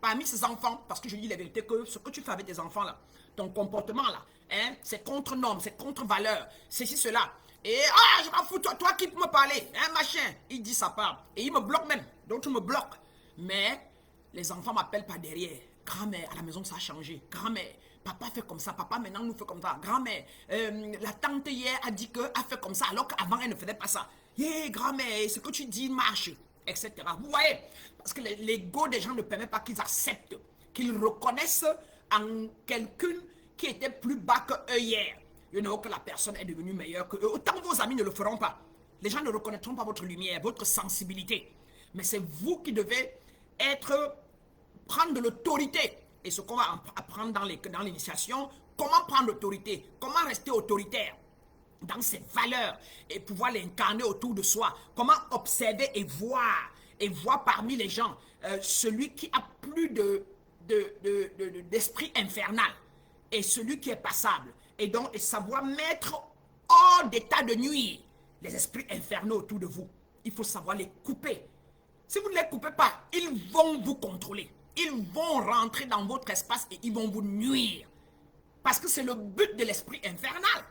parmi ses enfants. Parce que je dis la vérité que ce que tu fais avec tes enfants là, ton comportement là, hein, c'est contre normes, c'est contre valeurs, ceci, cela. Et je m'en fous, toi qui peux me parler, hein, machin. Il dit sa part. Et il me bloque même. D'autres me bloquent. Mais les enfants m'appellent par derrière. Grand-mère, à la maison ça a changé. Grand-mère, papa fait comme ça, papa maintenant nous fait comme ça. Grand-mère, la tante hier a dit qu'elle a fait comme ça, alors qu'avant elle ne faisait pas ça. Grand-mère, ce que tu dis marche, etc. Vous voyez, parce que l'ego des gens ne permet pas qu'ils acceptent, qu'ils reconnaissent en quelqu'un qui était plus bas qu'eux hier. Que la personne est devenue meilleure que eux. Autant vos amis ne le feront pas. Les gens ne reconnaîtront pas votre lumière, votre sensibilité. Mais c'est vous qui devez prendre de l'autorité. Et ce qu'on va apprendre dans l'initiation, comment prendre l'autorité, comment rester autoritaire dans ses valeurs et pouvoir l'incarner autour de soi. Comment observer et voir parmi les gens celui qui a plus d'esprit infernal et celui qui est passable. Et donc, savoir mettre hors d'état de nuire les esprits infernaux autour de vous. Il faut savoir les couper. Si vous ne les coupez pas, ils vont vous contrôler. Ils vont rentrer dans votre espace et ils vont vous nuire. Parce que c'est le but de l'esprit infernal.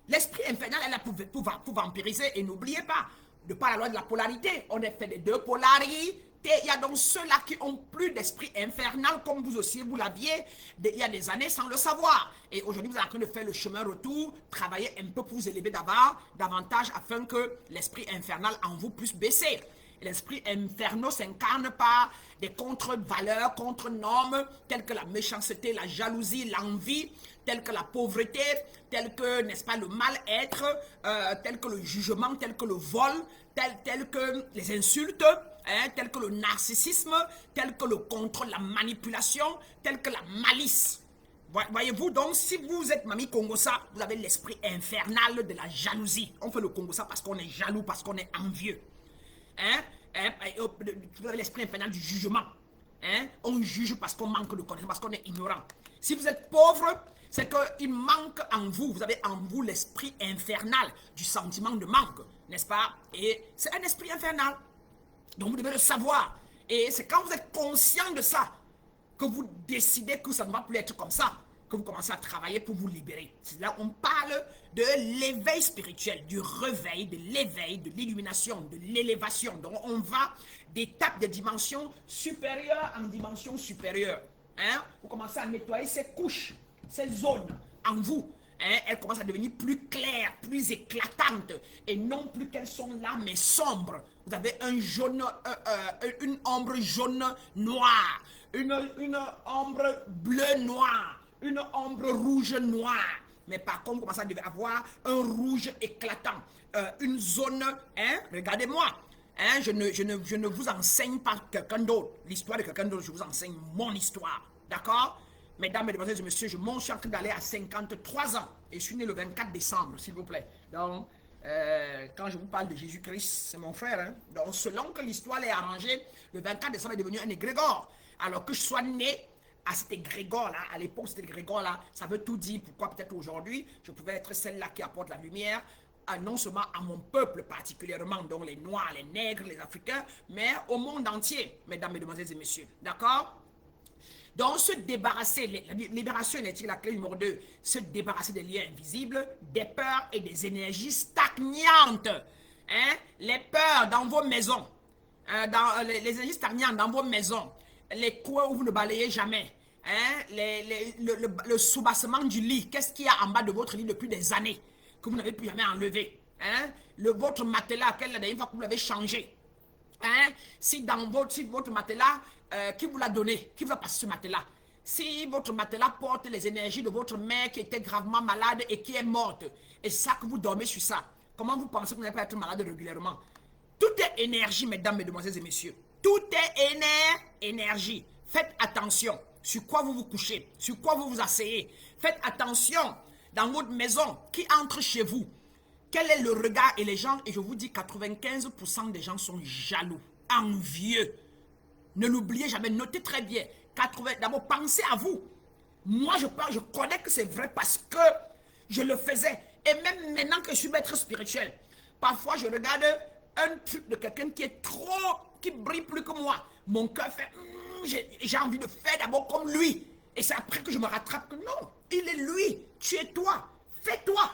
L'esprit infernal est là pour vampiriser. Et n'oubliez pas, de par la loi de la polarité, on est fait de deux polarités. Il y a donc ceux-là qui ont plus d'esprit infernal, comme vous aussi, vous l'aviez il y a des années sans le savoir. Et aujourd'hui, vous êtes en train de faire le chemin retour, travailler un peu pour vous élever davantage afin que l'esprit infernal en vous puisse baisser. L'esprit infernal s'incarne par des contre-valeurs, contre-normes, telles que la méchanceté, la jalousie, l'envie, telles que la pauvreté, telles que, n'est-ce pas, le mal-être, telles que le jugement, telles que le vol, telles que les insultes, telles que le narcissisme, telles que le contrôle, la manipulation, telles que la malice. Voyez-vous, donc, si vous êtes Mamie Kongosa, vous avez l'esprit infernal de la jalousie. On fait le Kongosa parce qu'on est jaloux, parce qu'on est envieux. Vous avez l'esprit infernal du jugement. On juge parce qu'on manque de connaissance, parce qu'on est ignorant. Si vous êtes pauvre, c'est qu'il manque en vous. Vous avez en vous l'esprit infernal du sentiment de manque, n'est-ce pas? Et c'est un esprit infernal. Donc vous devez le savoir. Et c'est quand vous êtes conscient de ça que vous décidez que ça ne va plus être comme ça, que vous commencez à travailler pour vous libérer. C'est là qu'on parle de l'éveil spirituel, du réveil, de l'éveil, de l'illumination, de l'élévation. Donc on va d'étapes de dimension supérieure en dimension supérieure. Vous commencez à nettoyer ces couches, ces zones en vous. Elles commencent à devenir plus claires, plus éclatantes, et non plus qu'elles sont là, mais sombres. Vous avez une ombre jaune noire, une ombre bleu noire, une ombre rouge noire. Mais par contre, vous commencez à avoir un rouge éclatant, une zone, regardez-moi, je ne vous enseigne pas quelqu'un d'autre, l'histoire de quelqu'un d'autre, je vous enseigne mon histoire, d'accord? Mesdames, mesdemoiselles et messieurs, je suis en train d'aller à 53 ans et je suis né le 24 décembre, s'il vous plaît. Donc, quand je vous parle de Jésus-Christ, c'est mon frère. Donc, selon que l'histoire l'est arrangée, le 24 décembre est devenu un égrégore. Alors que je sois né à cet égrégore-là, à l'époque, cet égrégore-là, ça veut tout dire. Pourquoi peut-être aujourd'hui, je pouvais être celle-là qui apporte la lumière, non seulement à mon peuple particulièrement, donc les Noirs, les Nègres, les Africains, mais au monde entier, mesdames, mesdemoiselles et messieurs. D'accord? Donc, se débarrasser, la libération énergétique, la clé numéro 2, se débarrasser des liens invisibles, des peurs et des énergies stagnantes. Les peurs dans vos maisons, les énergies stagnantes dans vos maisons, les coins où vous ne balayez jamais, le soubassement du lit, qu'est-ce qu'il y a en bas de votre lit depuis des années que vous n'avez plus jamais enlevé, votre matelas, quelle est la dernière fois que vous l'avez changé, si votre matelas, qui vous l'a donné, qui vous a passé ce matelas, si votre matelas porte les énergies de votre mère qui était gravement malade et qui est morte, et c'est ça que vous dormez sur ça, comment vous pensez que vous n'allez pas être malade régulièrement? Tout est énergie, mesdames, mesdemoiselles et messieurs. Tout est énergie. Faites attention sur quoi vous vous couchez, sur quoi vous vous asseyez. Faites attention dans votre maison, qui entre chez vous. Quel est le regard? Et les gens, et je vous dis, 95% des gens sont jaloux, envieux. Ne l'oubliez jamais, notez très bien. D'abord, pensez à vous. Moi, je connais que c'est vrai parce que je le faisais. Et même maintenant que je suis maître spirituel, parfois je regarde un truc de quelqu'un qui qui brille plus que moi. Mon cœur fait, j'ai envie de faire d'abord comme lui. Et c'est après que je me rattrape que non, il est lui, tu es toi, fais-toi.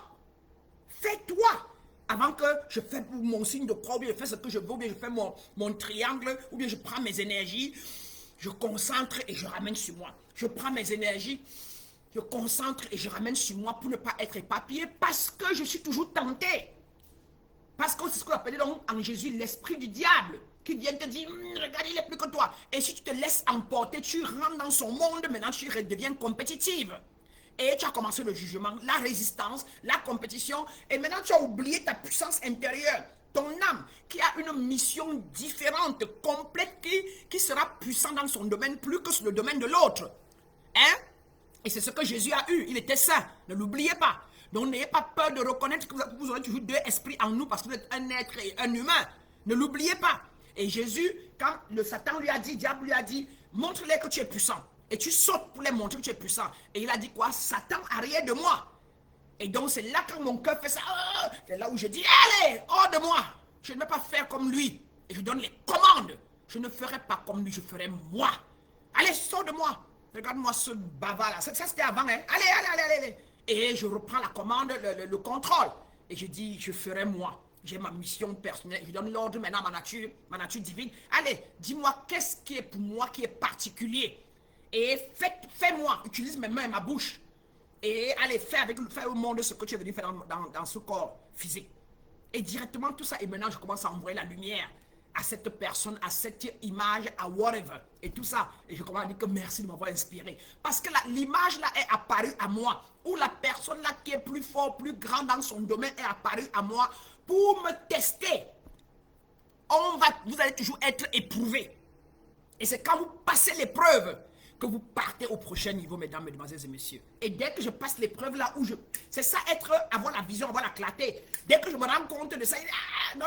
Fais-toi. Avant que je fasse mon signe de croix, ou bien je fais ce que je veux, ou bien je fais mon triangle, ou bien je prends mes énergies, je concentre et je ramène sur moi. Je prends mes énergies, je concentre et je ramène sur moi pour ne pas être éparpillé parce que je suis toujours tenté. Parce que c'est ce qu'on appelle donc en Jésus l'esprit du diable qui vient te dire, regarde, il est plus que toi. Et si tu te laisses emporter, tu rentres dans son monde, maintenant tu redeviens compétitive. Et tu as commencé le jugement, la résistance, la compétition. Et maintenant, tu as oublié ta puissance intérieure. Ton âme qui a une mission différente, complète, qui sera puissant dans son domaine plus que sur le domaine de l'autre. Hein? Et c'est ce que Jésus a eu. Il était saint. Ne l'oubliez pas. Donc, n'ayez pas peur de reconnaître que vous aurez toujours deux esprits en nous parce que vous êtes un être et un humain. Ne l'oubliez pas. Et Jésus, quand le Satan lui a dit, le diable lui a dit, montre-les que tu es puissant. Et tu sautes pour les montrer que tu es puissant. Et il a dit quoi? Satan, arrière de moi. Et donc c'est là quand mon cœur fait ça. C'est là où je dis, allez, hors de moi. Je ne vais pas faire comme lui. Et je donne les commandes. Je ne ferai pas comme lui, je ferai moi. Allez, sors de moi. Regarde-moi ce bavard là. Ça c'était avant, hein. Allez. Et je reprends la commande, le contrôle. Et je dis, je ferai moi. J'ai ma mission personnelle. Je donne l'ordre maintenant à ma nature divine. Allez, dis-moi qu'est-ce qui est pour moi qui est particulier. Et fais-moi, utilise mes mains et ma bouche. Et allez, fais au monde ce que tu es venu faire dans ce corps physique. Et directement tout ça, et maintenant je commence à envoyer la lumière à cette personne, à cette image, à whatever. Et tout ça. Et je commence à dire que merci de m'avoir inspiré. Parce que l'image là est apparue à moi. Ou la personne là qui est plus fort, plus grand dans son domaine est apparue à moi pour me tester. Vous allez toujours être éprouvé. Et c'est quand vous passez l'épreuve que vous partez au prochain niveau, mesdames, mesdemoiselles et messieurs. Et dès que je passe l'épreuve là où c'est ça avoir la vision, avoir la clarté. Dès que je me rends compte de ça, non.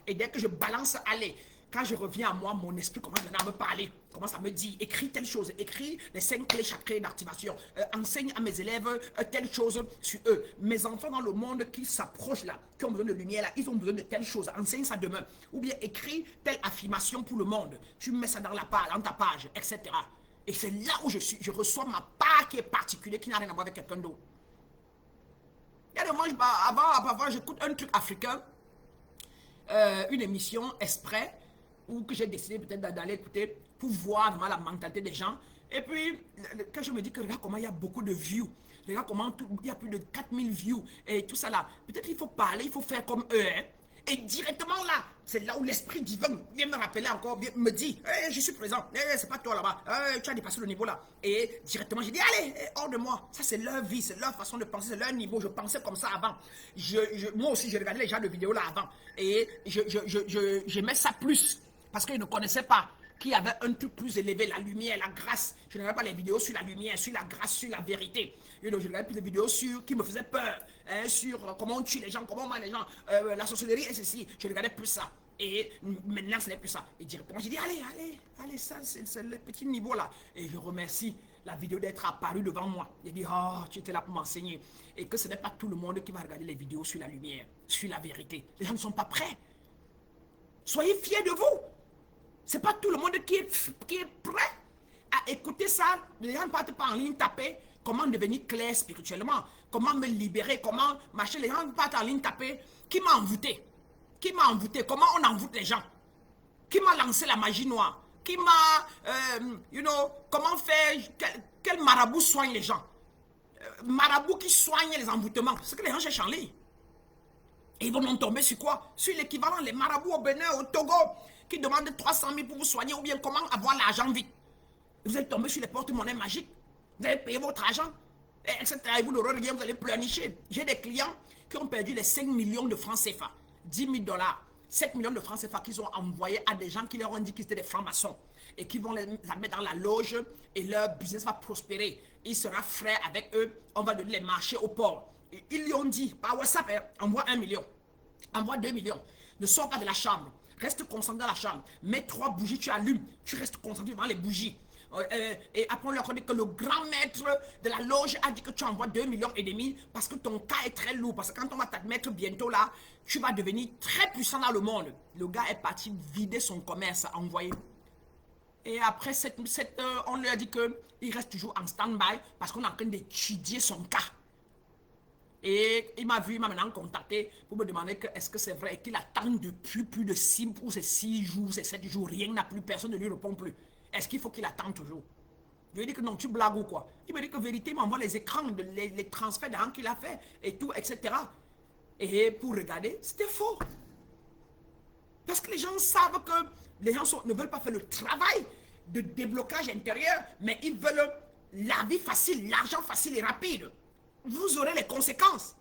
Et dès que je balance, allez, quand je reviens à moi, mon esprit commence à me parler, commence à me dire, écris telle chose, écris les 5 clés chakras d'activation, enseigne à mes élèves telle chose sur eux. Mes enfants dans le monde qui s'approchent là, qui ont besoin de lumière là, ils ont besoin de telle chose, enseigne ça demain. Ou bien écris telle affirmation pour le monde, tu mets ça dans ta page, etc. Et c'est là où je reçois ma part qui est particulière, qui n'a rien à voir avec quelqu'un d'autre. Il y a des moments, avant j'écoute un truc africain, une émission exprès, où que j'ai décidé peut-être d'aller écouter pour voir vraiment la mentalité des gens. Et puis, quand je me dis que regarde comment il y a beaucoup de views, regarde comment il y a plus de 4000 views et tout ça là, peut-être il faut parler, il faut faire comme eux, hein. Et directement là, c'est là où l'esprit divin vient me rappeler encore, vient me dit, hey, je suis présent, hey, c'est pas toi là-bas, hey, tu as dépassé le niveau là. Et directement, j'ai dit, allez, hors de moi. Ça, c'est leur vie, c'est leur façon de penser, c'est leur niveau. Je pensais comme ça avant. Moi aussi, je regardais les gens de vidéos là avant. Et j'aimais ça plus, parce qu'ils ne connaissaient pas qu'il y avait un truc plus élevé, la lumière, la grâce. Je ne regardais pas les vidéos sur la lumière, sur la grâce, sur la vérité. Je regardais plus les vidéos qui me faisaient peur, hein, sur comment on tue les gens, comment on mange les gens, la sorcellerie et ceci. Je regardais plus ça. Et maintenant, ce n'est plus ça. Et directement, j'ai dit, allez, ça, c'est le petit niveau là. Et je remercie la vidéo d'être apparue devant moi. J'ai dit, oh, tu étais là pour m'enseigner. Et que ce n'est pas tout le monde qui va regarder les vidéos sur la lumière, sur la vérité. Les gens ne sont pas prêts. Soyez fiers de vous. C'est pas tout le monde qui est prêt à écouter ça. Les gens ne partent pas en ligne taper comment devenir clair spirituellement, comment me libérer, comment marcher. Les gens partent en ligne taper qui m'a envoûté. Qui m'a envoûté? Comment on envoûte les gens? Qui m'a lancé la magie noire? Qui m'a, comment faire, quel marabout soigne les gens? Marabout qui soigne les envoûtements. C'est ce que les gens cherchent en ligne. Et ils vont donc tomber sur quoi? Sur l'équivalent, les marabouts au Bénin, au Togo, qui demandent 300 000 pour vous soigner, ou bien comment avoir l'argent vite. Vous allez tomber sur les porte-monnaies magiques. Vous allez payer votre argent, etc. Et vous n'aurez rien, vous allez pleurnicher. J'ai des clients qui ont perdu les 5 millions de francs CFA, 10 000 $, 7 millions de francs CFA qu'ils ont envoyés à des gens qui leur ont dit qu'ils étaient des francs-maçons et qui vont les mettre dans la loge et leur business va prospérer. Il sera frais avec eux, on va donner les marchés au port. Et ils lui ont dit, par WhatsApp, envoie 1 million, envoie 2 millions, ne sors pas de la chambre, reste concentré dans la chambre, mets 3 bougies, tu allumes, tu restes concentré devant les bougies. Et après, on leur dit que le grand maître de la loge a dit que tu envoies 2,5 millions parce que ton cas est très lourd. Parce que quand on va t'admettre bientôt là, tu vas devenir très puissant dans le monde. Le gars est parti vider son commerce, envoyer. Et après, on lui a dit qu'il reste toujours en stand-by parce qu'on est en train d'étudier son cas. Et il m'a maintenant contacté pour me demander est-ce que c'est vrai qu'il attend depuis plus de 6 jours, ces 7 jours, rien n'a plus, personne ne lui répond plus. Est-ce qu'il faut qu'il attende toujours? Je lui ai dit que non, tu blagues ou quoi? Il me dit que vérité, il m'envoie les écrans, les transferts d'argent qu'il a fait et tout, etc. Et pour regarder, c'était faux. Parce que les gens savent que les gens ne veulent pas faire le travail de déblocage intérieur, mais ils veulent la vie facile, l'argent facile et rapide. Vous aurez les conséquences.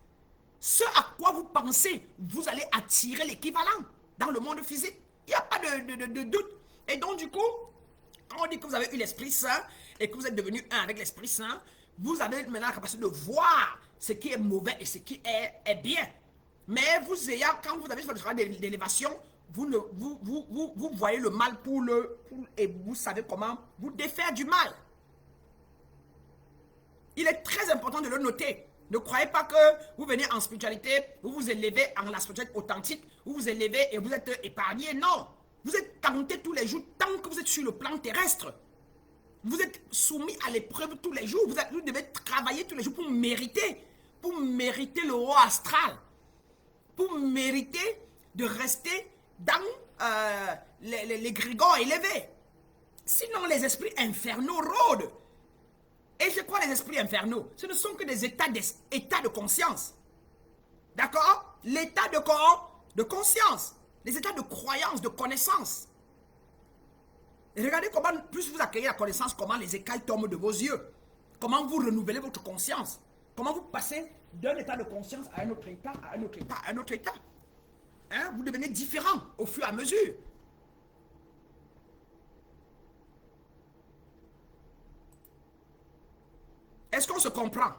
Ce à quoi vous pensez, vous allez attirer l'équivalent dans le monde physique. Il n'y a pas de doute. Et donc, du coup, quand on dit que vous avez eu l'Esprit Saint et que vous êtes devenu un avec l'Esprit Saint, vous avez maintenant la capacité de voir ce qui est mauvais et ce qui est bien. Mais quand vous avez fait le travail d'élévation, vous voyez le mal et vous savez comment vous défaire du mal. Il est très important de le noter. Ne croyez pas que vous venez en spiritualité, vous vous élevez en la spiritualité authentique, vous vous élevez et vous êtes épargné. Non, vous êtes tenté tous les jours tant que vous êtes sur le plan terrestre. Vous êtes soumis à l'épreuve tous les jours. Vous devez travailler tous les jours pour mériter le haut astral, pour mériter de rester dans les grégores élevés. Sinon, les esprits infernaux rôdent. Et c'est quoi les esprits infernaux? Ce ne sont que des états de conscience. D'accord? L'état de conscience. Les états de croyance, de connaissance. Et regardez comment, plus vous accueillez la connaissance, comment les écailles tombent de vos yeux. Comment vous renouvelez votre conscience. Comment vous passez d'un état de conscience à un autre état, à un autre état, à un autre état. Hein? Vous devenez différent au fur et à mesure. Est-ce qu'on se comprend?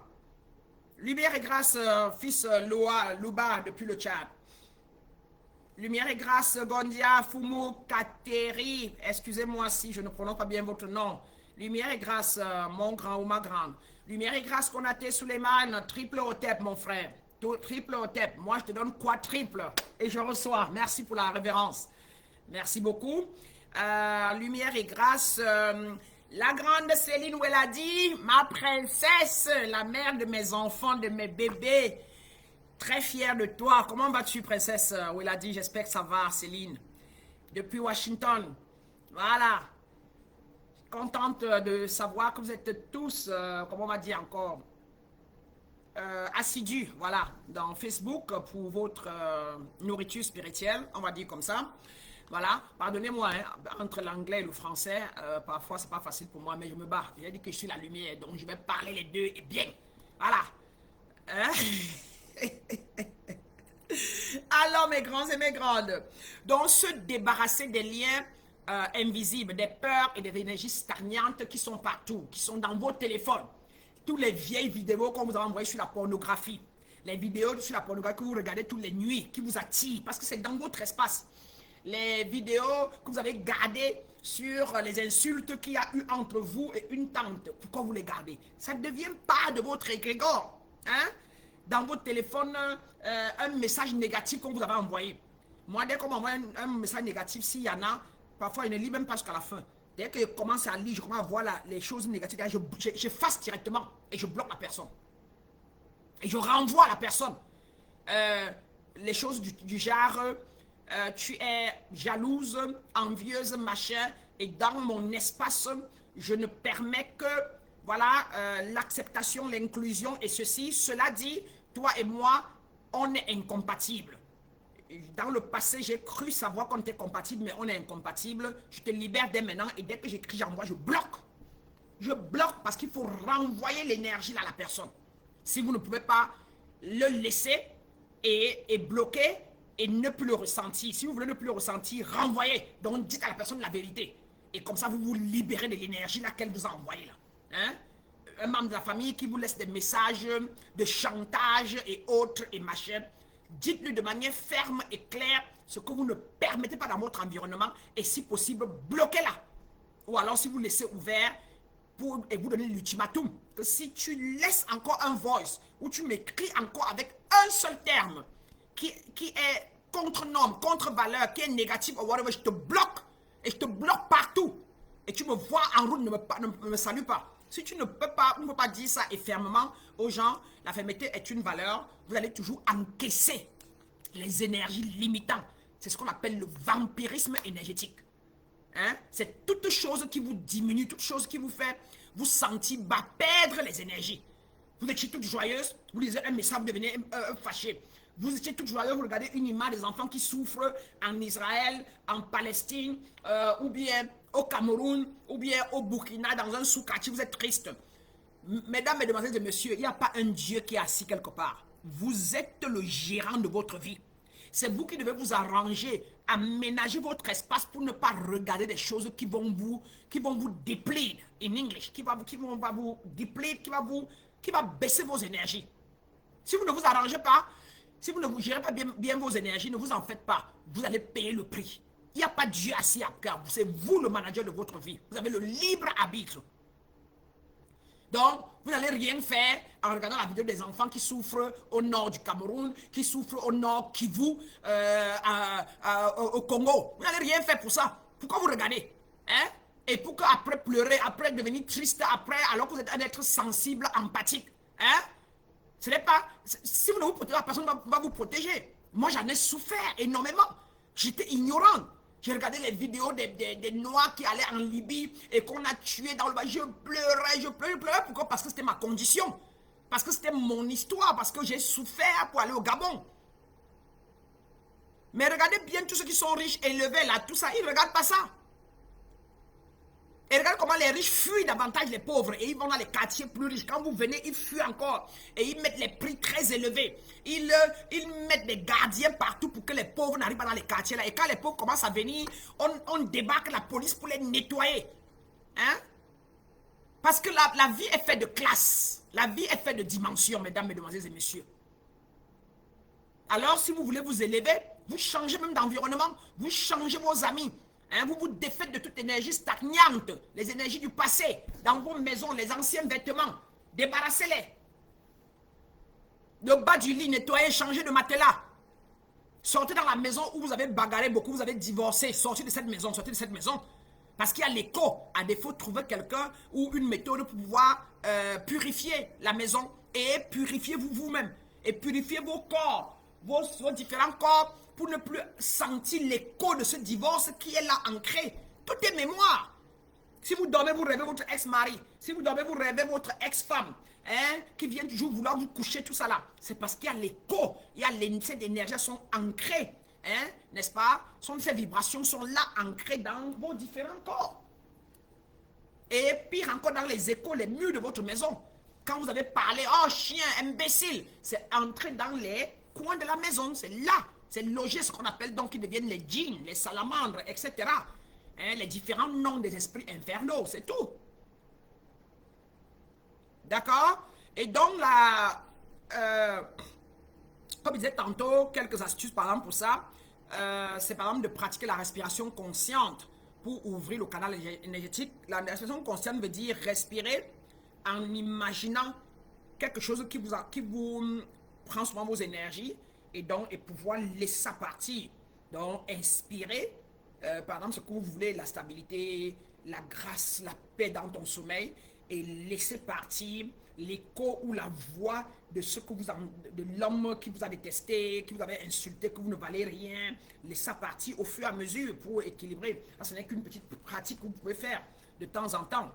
Lumière et grâce, fils Louba, depuis le Tchad. Lumière et grâce, Gondia, Fumu, Kateri. Excusez-moi si je ne prononce pas bien votre nom. Lumière et grâce, mon grand ou ma grande. Lumière et grâce, Konaté Suleiman, triple Hotep, mon frère. Triple Hotep. Moi, je te donne quadruple. Et je reçois. Merci pour la révérence. Merci beaucoup. Lumière et grâce... la grande Céline Oueladi, ma princesse, la mère de mes enfants, de mes bébés. Très fière de toi. Comment vas-tu, princesse Oueladi? J'espère que ça va, Céline. Depuis Washington. Voilà. Contente de savoir que vous êtes tous, comment on va dire encore, assidus, voilà, dans Facebook pour votre nourriture spirituelle, on va dire comme ça. Voilà, pardonnez-moi, hein, entre l'anglais et le français, parfois c'est pas facile pour moi, mais je me bats. J'ai dit que je suis la lumière, donc je vais parler les deux et bien. Voilà. Hein? Alors, mes grands et mes grandes, donc se débarrasser des liens invisibles, des peurs et des énergies stagnantes qui sont partout, qui sont dans vos téléphones. Toutes les vieilles vidéos qu'on vous a envoyées sur la pornographie, les vidéos sur la pornographie que vous regardez toutes les nuits, qui vous attirent, parce que c'est dans votre espace. Les vidéos que vous avez gardées sur les insultes qu'il y a eu entre vous et une tante. Pourquoi vous les gardez? Ça ne devient pas de votre égrégore. Hein? Dans votre téléphone, un message négatif qu'on vous avait envoyé. Moi, dès qu'on m'envoie un message négatif, s'il y en a, parfois je ne lis même pas jusqu'à la fin. Dès que je commence à lire, je commence à voir les choses négatives, j'efface directement et je bloque la personne. Et je renvoie la personne. Les choses du genre... tu es jalouse, envieuse, machin, et dans mon espace, je ne permets que, voilà, l'acceptation, l'inclusion et ceci. Cela dit, toi et moi, on est incompatibles. Dans le passé, j'ai cru savoir qu'on était compatibles, mais on est incompatibles. Je te libère dès maintenant, et dès que j'écris, j'envoie, je bloque. Je bloque parce qu'il faut renvoyer l'énergie à la personne. Si vous ne pouvez pas le laisser et bloquer, et ne plus le ressentir. Si vous voulez ne plus le ressentir, renvoyez. Donc, dites à la personne la vérité. Et comme ça, vous vous libérez de l'énergie qu'elle vous a envoyée là. Hein? Un membre de la famille qui vous laisse des messages de chantage et autres et machin. Dites-lui de manière ferme et claire ce que vous ne permettez pas dans votre environnement. Et si possible, bloquez-la. Ou alors si vous laissez ouvert et vous donnez l'ultimatum, que si tu laisses encore un voice, ou tu m'écris encore avec un seul terme, qui est contre norme, contre valeur, qui est négatif ou whatever, je te bloque, et je te bloque partout. Et tu me vois en route, ne me salue pas. Si tu ne peux pas, on ne peut pas dire ça et fermement aux gens, la fermeté est une valeur, vous allez toujours encaisser les énergies limitantes. C'est ce qu'on appelle le vampirisme énergétique. Hein? C'est toute chose qui vous diminue, toute chose qui vous fait vous sentir perdre les énergies. Vous étiez toute joyeuse, vous lisez un message, vous devenez fâché. Vous étiez toute joyeuse, vous regardez une image des enfants qui souffrent en Israël, en Palestine, ou bien au Cameroun, ou bien au Burkina, dans un sous-quartier, vous êtes triste. Mesdames, mesdemoiselles et messieurs, il n'y a pas un Dieu qui est assis quelque part. Vous êtes le gérant de votre vie. C'est vous qui devez vous arranger, aménager votre espace pour ne pas regarder des choses qui vont vous deplete, in English, qui vont vous deplete, qui va baisser vos énergies. Si vous ne vous arrangez pas, si vous ne vous gérez pas bien vos énergies, ne vous en faites pas. Vous allez payer le prix. Il n'y a pas Dieu assis à cœur. C'est vous le manager de votre vie. Vous avez le libre arbitre. Donc, vous n'allez rien faire en regardant la vidéo des enfants qui souffrent au nord du Cameroun, qui souffrent au nord Kivu, au Congo. Vous n'allez rien faire pour ça. Pourquoi vous regardez? Hein? Et pourquoi après pleurer, après devenir triste, après, alors que vous êtes un être sensible, empathique? Hein? Ce n'est pas... Si vous ne vous protégez, la personne va vous protéger. Moi, j'en ai souffert énormément. J'étais ignorant. J'ai regardé les vidéos des Noirs qui allaient en Libye et qu'on a tué dans le bas. Je pleurais. Pourquoi? Parce que c'était ma condition. Parce que c'était mon histoire. Parce que j'ai souffert pour aller au Gabon. Mais regardez bien tous ceux qui sont riches, élevés là, tout ça. Ils ne regardent pas ça. Et regardez comment les riches fuient davantage les pauvres. Et ils vont dans les quartiers plus riches. Quand vous venez, ils fuient encore. Et ils mettent les prix très élevés. Ils mettent des gardiens partout pour que les pauvres n'arrivent pas dans les quartiers là. Et quand les pauvres commencent à venir, on débarque la police pour les nettoyer. Hein? Parce que la vie est faite de classe. La vie est faite de dimension, mesdames, mesdemoiselles et messieurs. Alors, si vous voulez vous élever, vous changez même d'environnement. Vous changez vos amis. Hein, vous vous défaites de toute énergie stagnante, les énergies du passé, dans vos maisons, les anciens vêtements. Débarrassez-les. Le bas du lit, nettoyez, changez de matelas. Sortez dans la maison où vous avez bagarré beaucoup, vous avez divorcé. Sortez de cette maison, sortez de cette maison. Parce qu'il y a l'écho. À défaut, trouver quelqu'un ou une méthode pour pouvoir purifier la maison et purifier vous-même. Et purifier vos corps, vos différents corps, pour ne plus sentir l'écho de ce divorce qui est là ancré. Tout est mémoire. Si vous dormez, vous rêvez votre ex-mari. Si vous dormez, vous rêvez votre ex-femme. Hein, qui vient toujours vouloir vous coucher, tout ça là. C'est parce qu'il y a l'écho. Il y a ces énergies sont ancrées. Hein, n'est-ce pas? Ces vibrations sont là ancrées dans vos différents corps. Et pire encore dans les échos, les murs de votre maison. Quand vous avez parlé, oh chien, imbécile, c'est entré dans les coins de la maison. C'est là. C'est logé, ce qu'on appelle donc, qui deviennent les djinns, les salamandres, etc. Hein, les différents noms des esprits infernaux, c'est tout. D'accord? Et donc, comme je disais tantôt, quelques astuces par exemple pour ça, c'est par exemple de pratiquer la respiration consciente pour ouvrir le canal énergétique. La respiration consciente veut dire respirer en imaginant quelque chose qui vous prend souvent vos énergies, et donc et pouvoir laisser ça partir. Donc inspirer par exemple ce que vous voulez, la stabilité, la grâce, la paix dans ton sommeil, et laisser partir l'écho ou la voix de ce que de l'homme qui vous a détesté, qui vous avait insulté, que vous ne valez rien. Laissez ça partir au fur et à mesure pour équilibrer. Ça, ce n'est qu'une petite pratique que vous pouvez faire de temps en temps.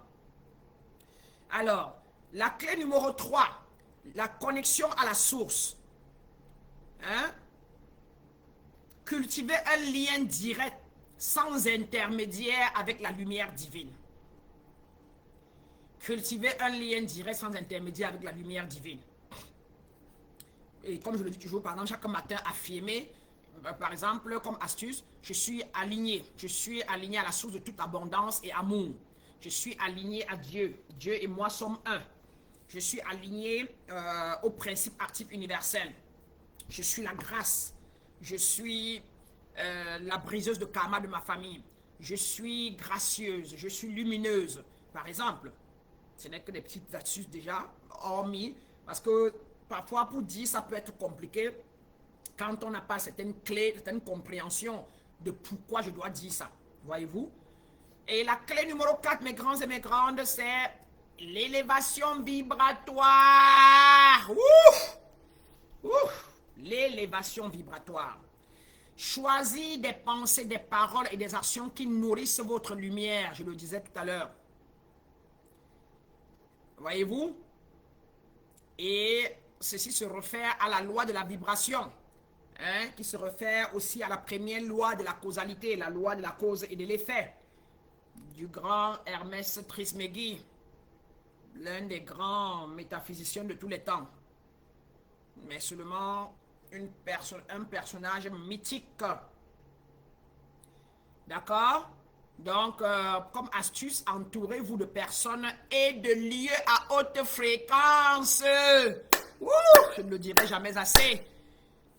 Alors, la clé numéro 3, la connexion à la source. Hein? Cultiver un lien direct, sans intermédiaire avec la lumière divine. Cultiver un lien direct sans intermédiaire avec la lumière divine. Et comme je le dis toujours, par exemple, chaque matin, affirmer, par exemple, comme astuce, je suis aligné à la source de toute abondance et amour. Je suis aligné à Dieu. Dieu et moi sommes un. Je suis aligné au principe actif universel. Je suis la grâce. Je suis la briseuse de karma de ma famille. je suis gracieuse, je suis lumineuse. Par exemple, ce n'est que des petites astuces déjà, hormis, parce que parfois pour dire ça peut être compliqué quand on n'a pas certaines clés, certaines compréhensions de pourquoi je dois dire ça. Voyez-vous? Et la clé numéro 4, mes grands et mes grandes, c'est l'élévation vibratoire. Ouf! Ouf! L'élévation vibratoire. Choisis des pensées, des paroles et des actions qui nourrissent votre lumière, je le disais tout à l'heure. Voyez-vous? Et ceci se réfère à la loi de la vibration, hein, qui se réfère aussi à la première loi de la causalité, la loi de la cause et de l'effet, du grand Hermès Trismégui, l'un des grands métaphysiciens de tous les temps, mais seulement un personnage mythique. D'accord? Donc, comme astuce, entourez-vous de personnes et de lieux à haute fréquence. Ouh, je ne le dirai jamais assez.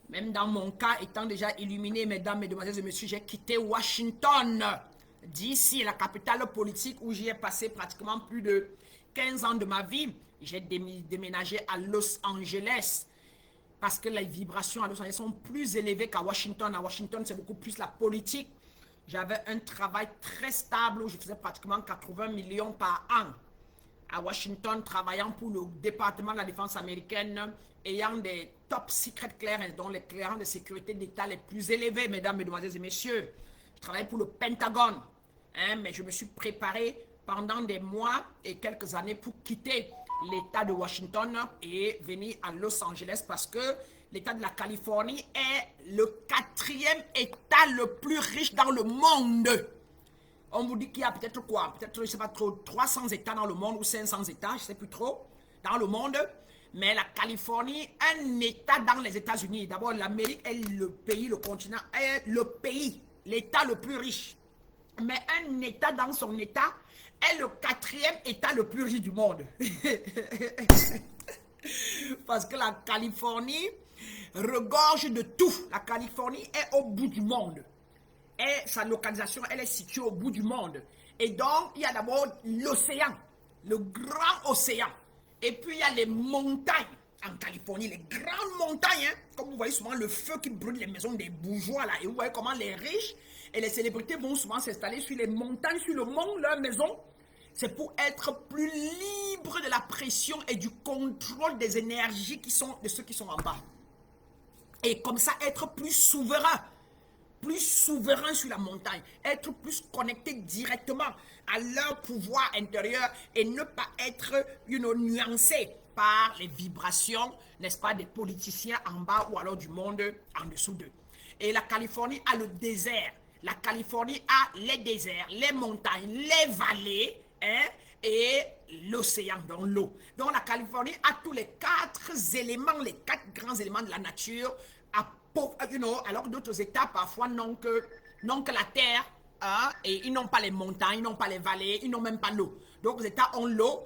Même dans mon cas, étant déjà illuminé, mesdames, mesdemoiselles et messieurs, j'ai quitté Washington, D.C., la capitale politique où j'y ai passé pratiquement plus de 15 ans de ma vie. J'ai déménagé à Los Angeles parce que les vibrations à Los Angeles sont plus élevées qu'à Washington. À Washington, c'est beaucoup plus la politique. J'avais un travail très stable où je faisais pratiquement 80 millions par an. À Washington, travaillant pour le département de la défense américaine, ayant des top secret clearance, dont les clearances de sécurité d'État les plus élevées, mesdames, mesdemoiselles et messieurs. Je travaillais pour le Pentagone, hein, mais je me suis préparé pendant des mois et quelques années pour quitter l'État de Washington et venir à Los Angeles parce que l'État de la Californie est le 4e État le plus riche dans le monde. On vous dit qu'il y a peut-être quoi? Peut-être, je ne sais pas trop, 300 États dans le monde ou 500 États, je ne sais plus trop, dans le monde. Mais la Californie, un État dans les États-Unis. D'abord, l'Amérique est le pays, le continent, est le pays, l'État le plus riche. Mais un État dans son État est le 4e État le plus riche du monde. Parce que la Californie regorge de tout. La Californie est au bout du monde. Et sa localisation, elle est située au bout du monde. Et donc, il y a d'abord l'océan, le grand océan. Et puis, il y a les montagnes en Californie, les grandes montagnes. Hein, comme vous voyez souvent le feu qui brûle les maisons des bourgeois là. Et vous voyez comment les riches et les célébrités vont souvent s'installer sur les montagnes, sur le mont, leur maison. C'est pour être plus libre de la pression et du contrôle des énergies qui sont de ceux qui sont en bas. Et comme ça, être plus souverain sur la montagne, être plus connecté directement à leur pouvoir intérieur et ne pas être nuancé par les vibrations, n'est-ce pas, des politiciens en bas ou alors du monde en dessous d'eux. Et la Californie a le désert, la Californie a les déserts, les montagnes, les vallées, hein, et l'océan, dans l'eau. Donc la Californie a tous les 4 éléments, les 4 grands éléments de la nature, alors que d'autres États parfois n'ont que la terre, hein, et ils n'ont pas les montagnes, ils n'ont pas les vallées, ils n'ont même pas l'eau. Donc les États ont l'eau,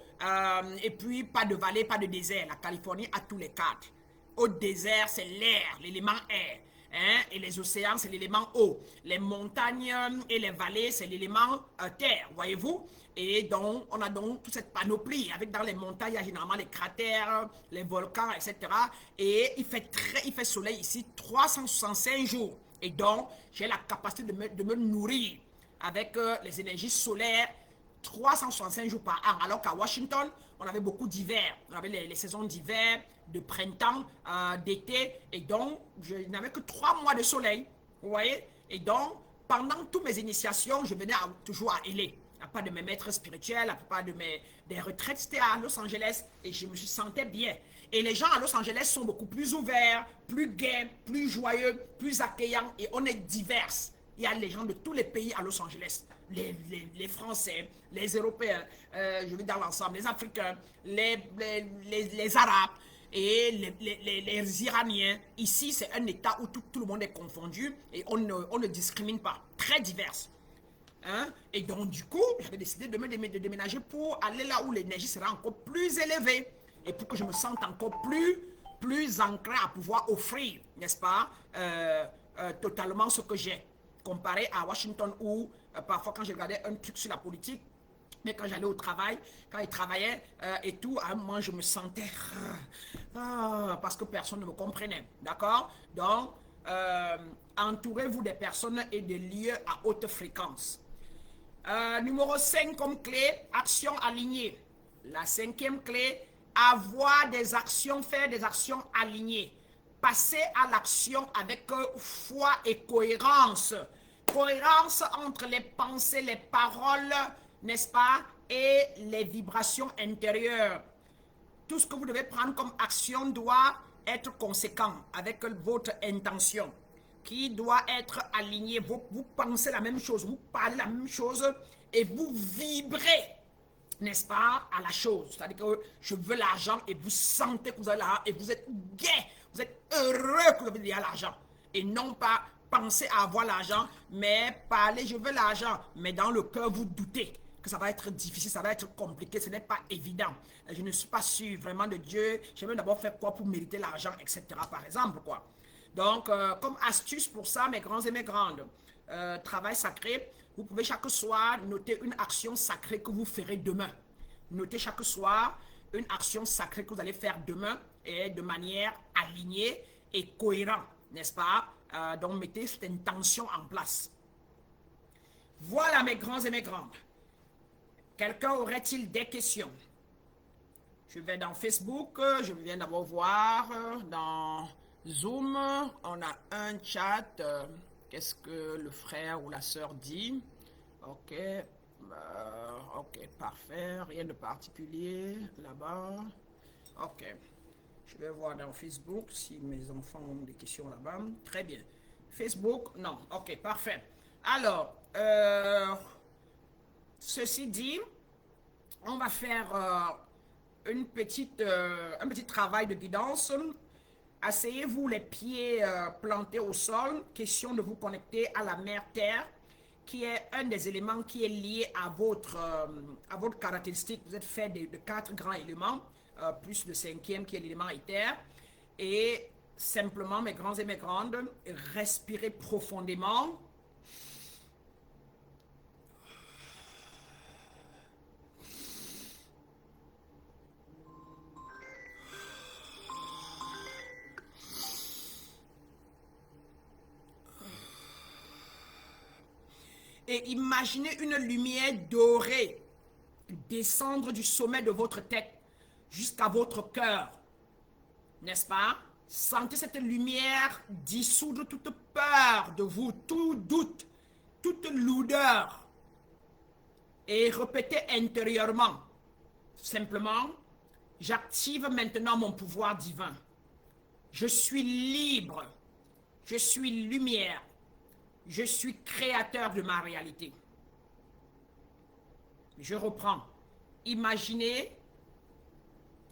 et puis pas de vallée, pas de désert. La Californie a tous les 4. Au désert, c'est l'air, l'élément air. Hein, et les océans, c'est l'élément eau. Les montagnes et les vallées, c'est l'élément terre, voyez-vous. Et donc, on a donc toute cette panoplie. Avec dans les montagnes, il y a généralement les cratères, les volcans, etc. Et il fait soleil ici 365 jours. Et donc, j'ai la capacité de me nourrir avec les énergies solaires 365 jours par an. Alors qu'à Washington, on avait beaucoup d'hiver. On avait les saisons d'hiver, de printemps, d'été. Et donc, je n'avais que 3 mois de soleil. Vous voyez? Et donc, pendant toutes mes initiations, je venais toujours à LA. La plupart de mes maîtres spirituels, la plupart des retraites, c'était à Los Angeles. Et je me sentais bien. Et les gens à Los Angeles sont beaucoup plus ouverts, plus gais, plus joyeux, plus accueillants. Et on est divers. Il y a les gens de tous les pays à Los Angeles. Les Français, les Européens, je vais dans l'ensemble, les Africains, les Arabes et les Iraniens. Ici, c'est un État où tout le monde est confondu et on ne discrimine pas. Très divers. Hein? Et donc, du coup, j'avais décidé de déménager pour aller là où l'énergie sera encore plus élevée et pour que je me sente encore plus ancré à pouvoir offrir, n'est-ce pas, totalement ce que j'ai, comparé à Washington où parfois quand je regardais un truc sur la politique, mais quand j'allais au travail, quand ils travaillaient et tout, à un moment, je me sentais... parce que personne ne me comprenait. D'accord? Donc, entourez-vous des personnes et des lieux à haute fréquence. Numéro 5 comme clé, action alignée. La cinquième clé, avoir des actions, faire des actions alignées. Passer à l'action avec foi et cohérence. Cohérence entre les pensées, les paroles, n'est-ce pas, et les vibrations intérieures. Tout ce que vous devez prendre comme action doit être conséquent avec votre intention, qui doit être aligné. Vous pensez la même chose, vous parlez la même chose et vous vibrez, n'est-ce pas, à la chose. C'est-à-dire que je veux l'argent et vous sentez que vous avez l'argent et vous êtes gai, vous êtes heureux que vous avez l'argent. Et non pas penser à avoir l'argent, mais parler, je veux l'argent, mais dans le cœur, vous doutez que ça va être difficile, ça va être compliqué, ce n'est pas évident. Je ne suis pas sûr vraiment de Dieu, je vais d'abord faire quoi pour mériter l'argent, etc. par exemple, quoi. Donc, comme astuce pour ça, mes grands et mes grandes, travail sacré, vous pouvez chaque soir noter une action sacrée que vous ferez demain. Notez chaque soir une action sacrée que vous allez faire demain et de manière alignée et cohérente, n'est-ce pas? Donc, mettez cette intention en place. Voilà mes grands et mes grandes. Quelqu'un aurait-il des questions? Je vais dans Facebook, je viens d'abord voir dans Zoom, on a un chat. Qu'est-ce que le frère ou la sœur dit? Ok, ok, parfait, rien de particulier là-bas. Ok, je vais voir dans Facebook si mes enfants ont des questions là-bas. Très bien. Facebook, non, ok, parfait. Alors, ceci dit, on va faire un petit travail de guidance. Asseyez-vous les pieds plantés au sol. Question de vous connecter à la mère Terre, qui est un des éléments qui est lié à votre caractéristique. Vous êtes fait de 4 grands éléments, plus le 5e qui est l'élément éther. Et simplement, mes grands et mes grandes, respirez profondément. Et imaginez une lumière dorée descendre du sommet de votre tête jusqu'à votre cœur. N'est-ce pas? Sentez cette lumière dissoudre toute peur de vous, tout doute, toute lourdeur. Et répétez intérieurement, simplement, j'active maintenant mon pouvoir divin. Je suis libre. Je suis lumière. Je suis créateur de ma réalité. Je reprends. Imaginez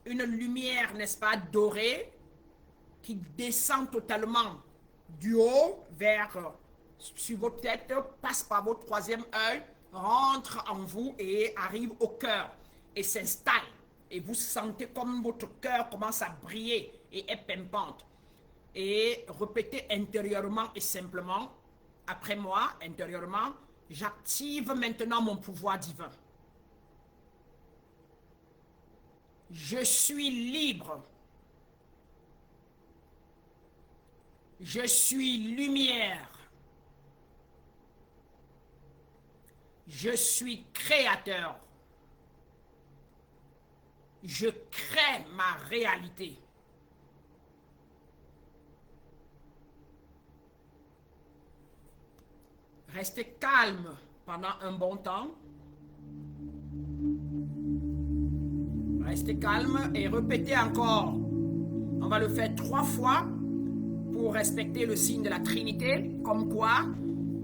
une lumière, n'est-ce pas, dorée, qui descend totalement du haut vers sur votre tête, passe par votre troisième œil, rentre en vous et arrive au cœur et s'installe. Et vous sentez comme votre cœur commence à briller et est pimpante. Et répétez intérieurement et simplement, après moi, intérieurement, j'active maintenant mon pouvoir divin. Je suis libre. Je suis lumière. Je suis créateur. Je crée ma réalité. Restez calme pendant un bon temps. Restez calme et répétez encore. On va le faire 3 fois pour respecter le signe de la Trinité, comme quoi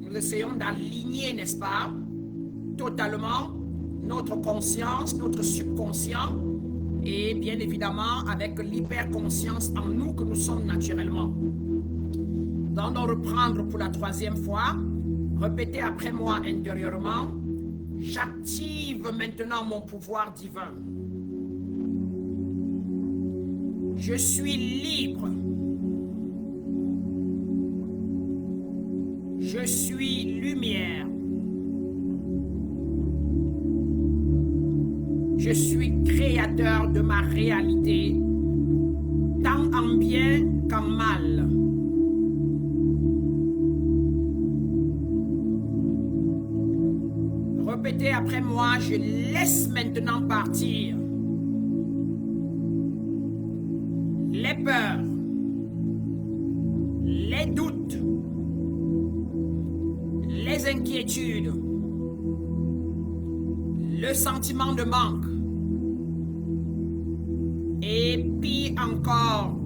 nous essayons d'aligner, n'est-ce pas, totalement notre conscience, notre subconscient et bien évidemment avec l'hyperconscience en nous que nous sommes naturellement. Donc, on va reprendre pour la 3e fois. Répétez après moi intérieurement. J'active maintenant mon pouvoir divin. Je suis libre. Je suis lumière. ma réalité, tant en bien qu'en mal. Répétez après moi, je laisse maintenant partir les peurs, les doutes, les inquiétudes, le sentiment de manque. Et puis encore,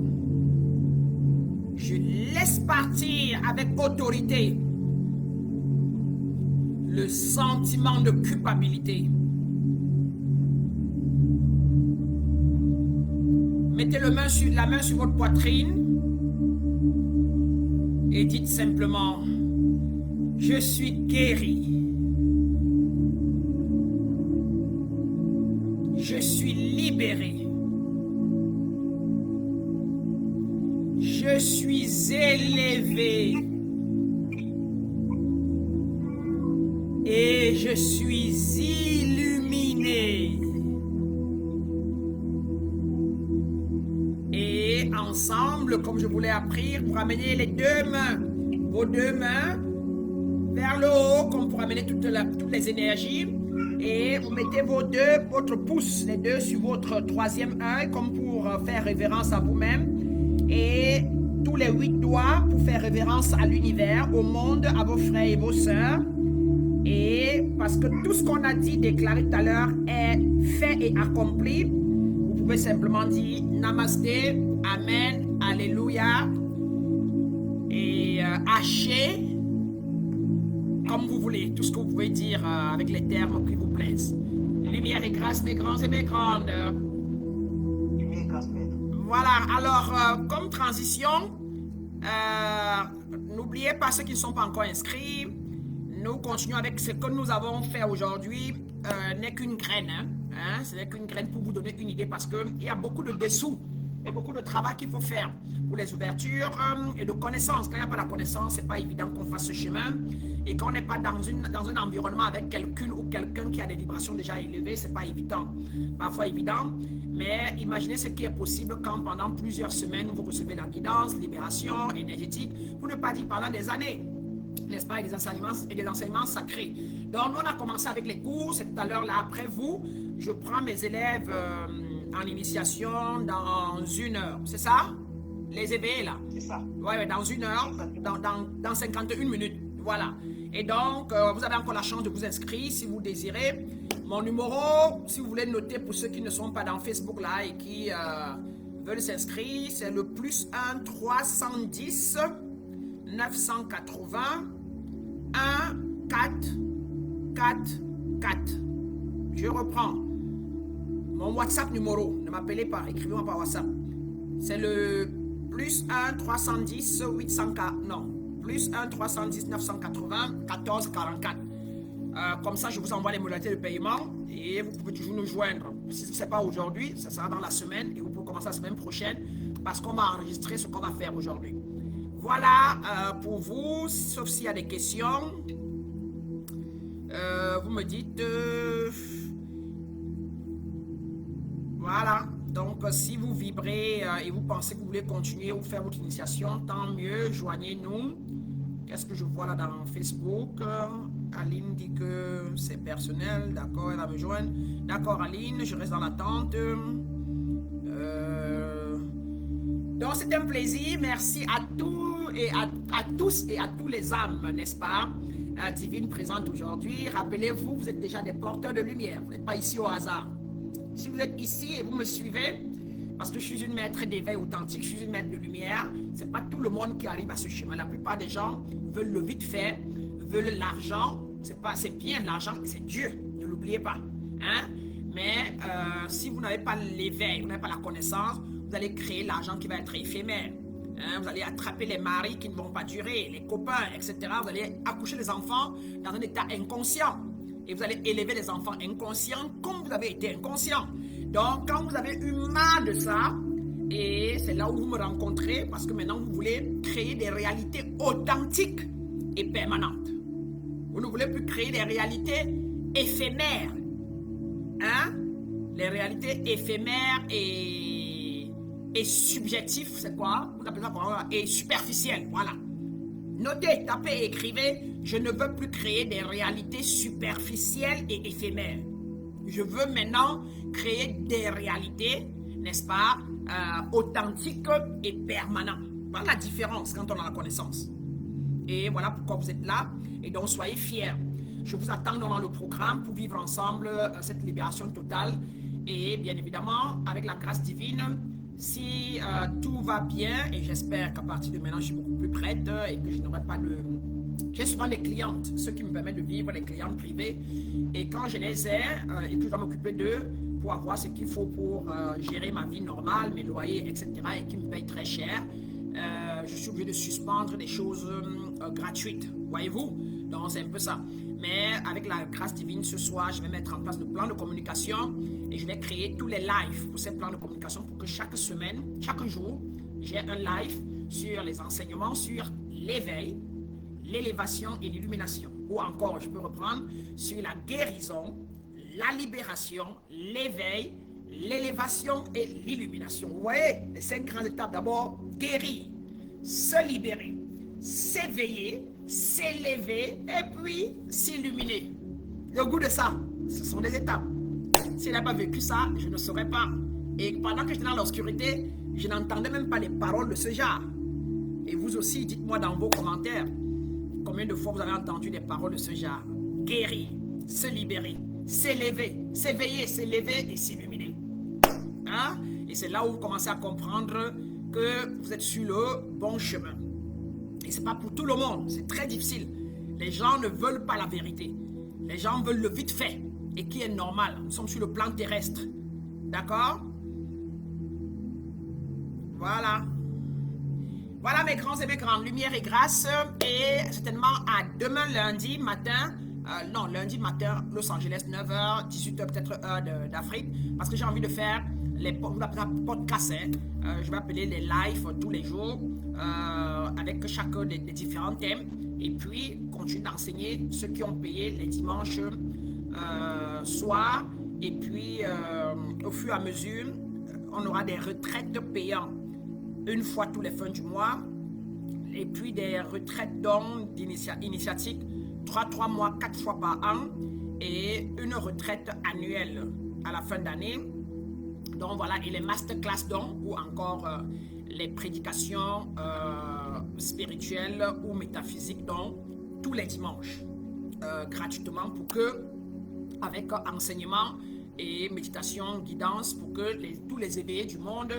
je laisse partir avec autorité le sentiment de culpabilité. Mettez la main sur votre poitrine et dites simplement, je suis guéri. Je suis libéré. Je suis élevé. Et je suis illuminé. Et ensemble, comme je vous l'ai appris, pour amener les deux mains, vos deux mains, vers le haut, comme pour amener toutes les énergies. Et vous mettez votre pouce, les deux sur votre troisième œil, comme pour faire révérence à vous-même. Et tous les 8 doigts pour faire révérence à l'univers, au monde, à vos frères et vos sœurs. Et parce que tout ce qu'on a dit, déclaré tout à l'heure, est fait et accompli, vous pouvez simplement dire Namasté, Amen, Alléluia et Haché, comme vous voulez, tout ce que vous pouvez dire avec les termes qui vous plaisent. Lumière et grâce des grands et des grandes. Lumière et grâce, maître. Voilà, alors comme transition, n'oubliez pas ceux qui ne sont pas encore inscrits. Nous continuons avec ce que nous avons fait aujourd'hui, n'est qu'une graine. Ce n'est qu'une graine pour vous donner une idée parce qu'il y a beaucoup de dessous et beaucoup de travail qu'il faut faire pour les ouvertures et de connaissances. Quand il n'y a pas la connaissance, ce n'est pas évident qu'on fasse ce chemin. Et quand on n'est pas dans un environnement avec quelqu'un ou quelqu'un qui a des vibrations déjà élevées, ce n'est pas évident. Parfois évident, mais imaginez ce qui est possible quand pendant plusieurs semaines, vous recevez la guidance, libération énergétique, pour ne pas dire pendant des années. N'est-ce pas, et des enseignements sacrés. Donc, on a commencé avec les cours, c'est tout à l'heure là après vous. Je prends mes élèves en initiation dans 1 heure, c'est ça? Les éveillés là? C'est ça. Oui, dans 1 heure, dans 51 minutes, voilà. Et donc, vous avez encore la chance de vous inscrire si vous désirez. Mon numéro, si vous voulez noter pour ceux qui ne sont pas dans Facebook là et qui veulent s'inscrire, c'est le +1 310 980 1 4 4 4. Je reprends. Mon WhatsApp numéro, ne m'appelez pas, écrivez-moi par WhatsApp. C'est le +1 310 804. Non, +1 310 980 14 44. Comme ça, je vous envoie les modalités de paiement et vous pouvez toujours nous joindre. Si ce n'est pas aujourd'hui, ça sera dans la semaine et vous pouvez commencer la semaine prochaine parce qu'on va enregistrer ce qu'on va faire aujourd'hui. Voilà pour vous, sauf s'il y a des questions. Vous me dites... voilà, donc si vous vibrez et vous pensez que vous voulez continuer ou faire votre initiation, tant mieux, joignez-nous. Qu'est-ce que je vois là dans Facebook? Aline dit que c'est personnel, d'accord, elle va me joindre. D'accord Aline, je reste dans l'attente. Donc c'est un plaisir, merci à tous et à tous et à tous les âmes, n'est-ce pas, divines présentes aujourd'hui. Rappelez-vous, vous êtes déjà des porteurs de lumière, vous n'êtes pas ici au hasard. Si vous êtes ici et vous me suivez, parce que je suis une maître d'éveil authentique, je suis une maître de lumière, ce n'est pas tout le monde qui arrive à ce chemin. La plupart des gens veulent le vite fait, veulent l'argent. C'est bien l'argent, c'est Dieu, ne l'oubliez pas. Hein? Mais si vous n'avez pas l'éveil, vous n'avez pas la connaissance, vous allez créer l'argent qui va être éphémère. Hein? Vous allez attraper les maris qui ne vont pas durer, les copains, etc. Vous allez accoucher les enfants dans un état inconscient. Et vous allez élever les enfants inconscients comme vous avez été inconscient. Donc, quand vous avez eu marre de ça, et c'est là où vous me rencontrez, parce que maintenant, vous voulez créer des réalités authentiques et permanentes. Vous ne voulez plus créer des réalités éphémères. Hein? les réalités éphémères et subjectives, c'est quoi? Vous appelez ça comment? Et superficielles, voilà. Notez, tapez et écrivez, je ne veux plus créer des réalités superficielles et éphémères. Je veux maintenant créer des réalités, n'est-ce pas, authentiques et permanentes. Voilà la différence quand on a la connaissance. Et voilà pourquoi vous êtes là. Et donc, soyez fiers. Je vous attends dans le programme pour vivre ensemble cette libération totale. Et bien évidemment, avec la grâce divine, si tout va bien, et j'espère qu'à partir de maintenant, je suis beaucoup plus prête et que je n'aurai pas de... J'ai souvent des clientes, ceux qui me permettent de vivre, les clientes privées. Et quand je les ai, et que je dois m'occuper d'eux pour avoir ce qu'il faut pour gérer ma vie normale, mes loyers, etc., et qui me payent très cher, je suis obligé de suspendre des choses gratuites, voyez-vous? Donc c'est un peu ça. Mais avec la grâce divine, ce soir, je vais mettre en place le plan de communication et je vais créer tous les lives pour ces plans de communication pour que chaque semaine, chaque jour, j'ai un live sur les enseignements, sur l'éveil, l'élévation et l'illumination. Ou encore, je peux reprendre sur la guérison, la libération, l'éveil, l'élévation et l'illumination. Vous voyez, les 5 grandes étapes. D'abord, guérir, se libérer, s'éveiller, s'élever et puis s'illuminer. Le goût de ça, ce sont des étapes. Si je n'avais pas vécu ça, je ne saurais pas. Et pendant que j'étais dans l'obscurité, je n'entendais même pas les paroles de ce genre. Et vous aussi, dites-moi dans vos commentaires, combien de fois vous avez entendu des paroles de ce genre? Guérir, se libérer, s'élever, s'éveiller, s'élever et s'illuminer. Hein? Et c'est là où vous commencez à comprendre que vous êtes sur le bon chemin. Et ce n'est pas pour tout le monde, c'est très difficile. Les gens ne veulent pas la vérité. Les gens veulent le vite fait, et qui est normal. Nous sommes sur le plan terrestre. D'accord? Voilà. Voilà mes grands et mes grandes, lumière et grâce. Et certainement à demain lundi matin. Lundi matin, Los Angeles, 9h, 18h peut-être heure d'Afrique. Parce que j'ai envie de faire les podcasts. Je vais appeler les lives tous les jours. Avec chacun des différents thèmes. Et puis, continuer d'enseigner ceux qui ont payé les dimanches soirs. Et puis, au fur et à mesure, on aura des retraites payantes une fois tous les fins du mois. Et puis, des retraites dons initiatiques 3 mois, 4 fois par an. Et une retraite annuelle à la fin d'année. Donc, voilà. Et les masterclass dons ou encore les prédications spirituelles ou métaphysiques dont tous les dimanches gratuitement pour que avec enseignement et méditation, guidance pour que tous les éveillés du monde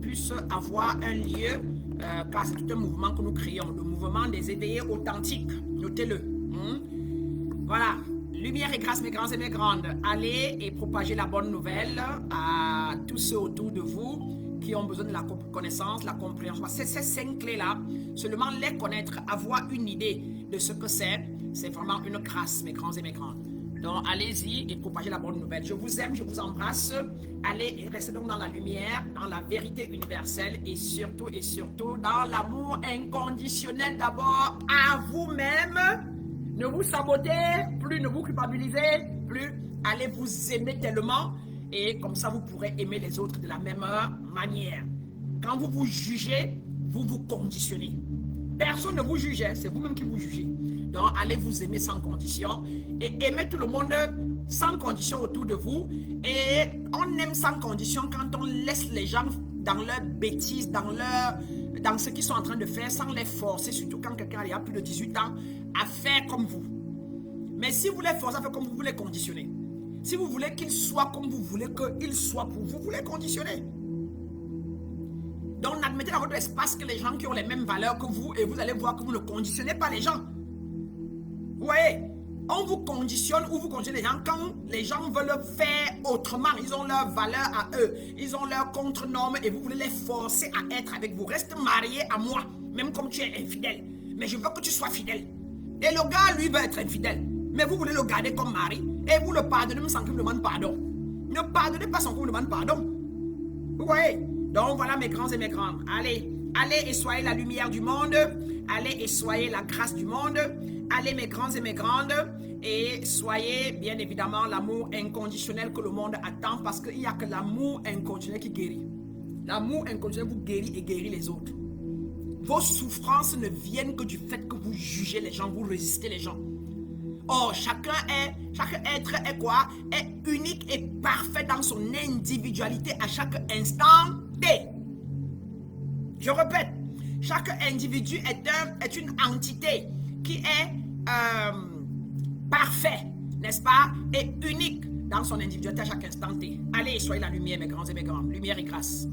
puissent avoir un lieu car c'est tout un mouvement que nous créons, le mouvement des éveillés authentiques, notez-le. Voilà, lumière et grâce mes grands et mes grandes, allez et propagez la bonne nouvelle à tous ceux autour de vous qui ont besoin de la connaissance, la compréhension. Ces 5 clés-là, seulement les connaître, avoir une idée de ce que c'est vraiment une grâce, mes grands et mes grandes. Donc, allez-y et propagez la bonne nouvelle. Je vous aime, je vous embrasse. Allez et restez donc dans la lumière, dans la vérité universelle et surtout dans l'amour inconditionnel d'abord à vous-même. Ne vous sabotez plus, ne vous culpabilisez plus. Allez vous aimer tellement. Et comme ça, vous pourrez aimer les autres de la même manière. Quand vous vous jugez, vous vous conditionnez. Personne ne vous juge, c'est vous-même qui vous jugez. Donc, allez vous aimer sans condition et aimez tout le monde sans condition autour de vous. Et on aime sans condition quand on laisse les gens dans leurs bêtises, dans ce qu'ils sont en train de faire, sans les forcer, surtout quand quelqu'un a plus de 18 ans, à faire comme vous. Mais si vous les forcez à faire comme vous, vous les conditionnez. Si vous voulez qu'il soit comme vous voulez qu'il soit pour vous, vous les conditionnez. Donc, admettez dans votre espace que les gens qui ont les mêmes valeurs que vous, et vous allez voir que vous ne conditionnez pas les gens. Vous voyez, on vous conditionne ou vous conditionnez les gens quand les gens veulent faire autrement. Ils ont leurs valeurs à eux, ils ont leurs contre-normes et vous voulez les forcer à être avec vous. Reste marié à moi, même comme tu es infidèle. Mais je veux que tu sois fidèle. Et le gars, lui, veut être infidèle. Mais vous voulez le garder comme mari et vous le pardonnez même sans qu'il vous demande pardon. Ne pardonnez pas sans qu'il vous demande pardon. Vous voyez? Donc voilà mes grands et mes grandes. Allez, allez et soyez la lumière du monde. Allez et soyez la grâce du monde. Allez mes grands et mes grandes. Et soyez bien évidemment l'amour inconditionnel que le monde attend, parce qu'il n'y a que l'amour inconditionnel qui guérit. L'amour inconditionnel vous guérit et guérit les autres. Vos souffrances ne viennent que du fait que vous jugez les gens, vous résistez les gens. Or, chaque être est quoi? Est unique et parfait dans son individualité à chaque instant T. Je répète, chaque individu est une entité qui est parfait, n'est-ce pas? Et unique dans son individualité à chaque instant T. Allez, soyez la lumière, mes grands et mes grands. Lumière et grâce.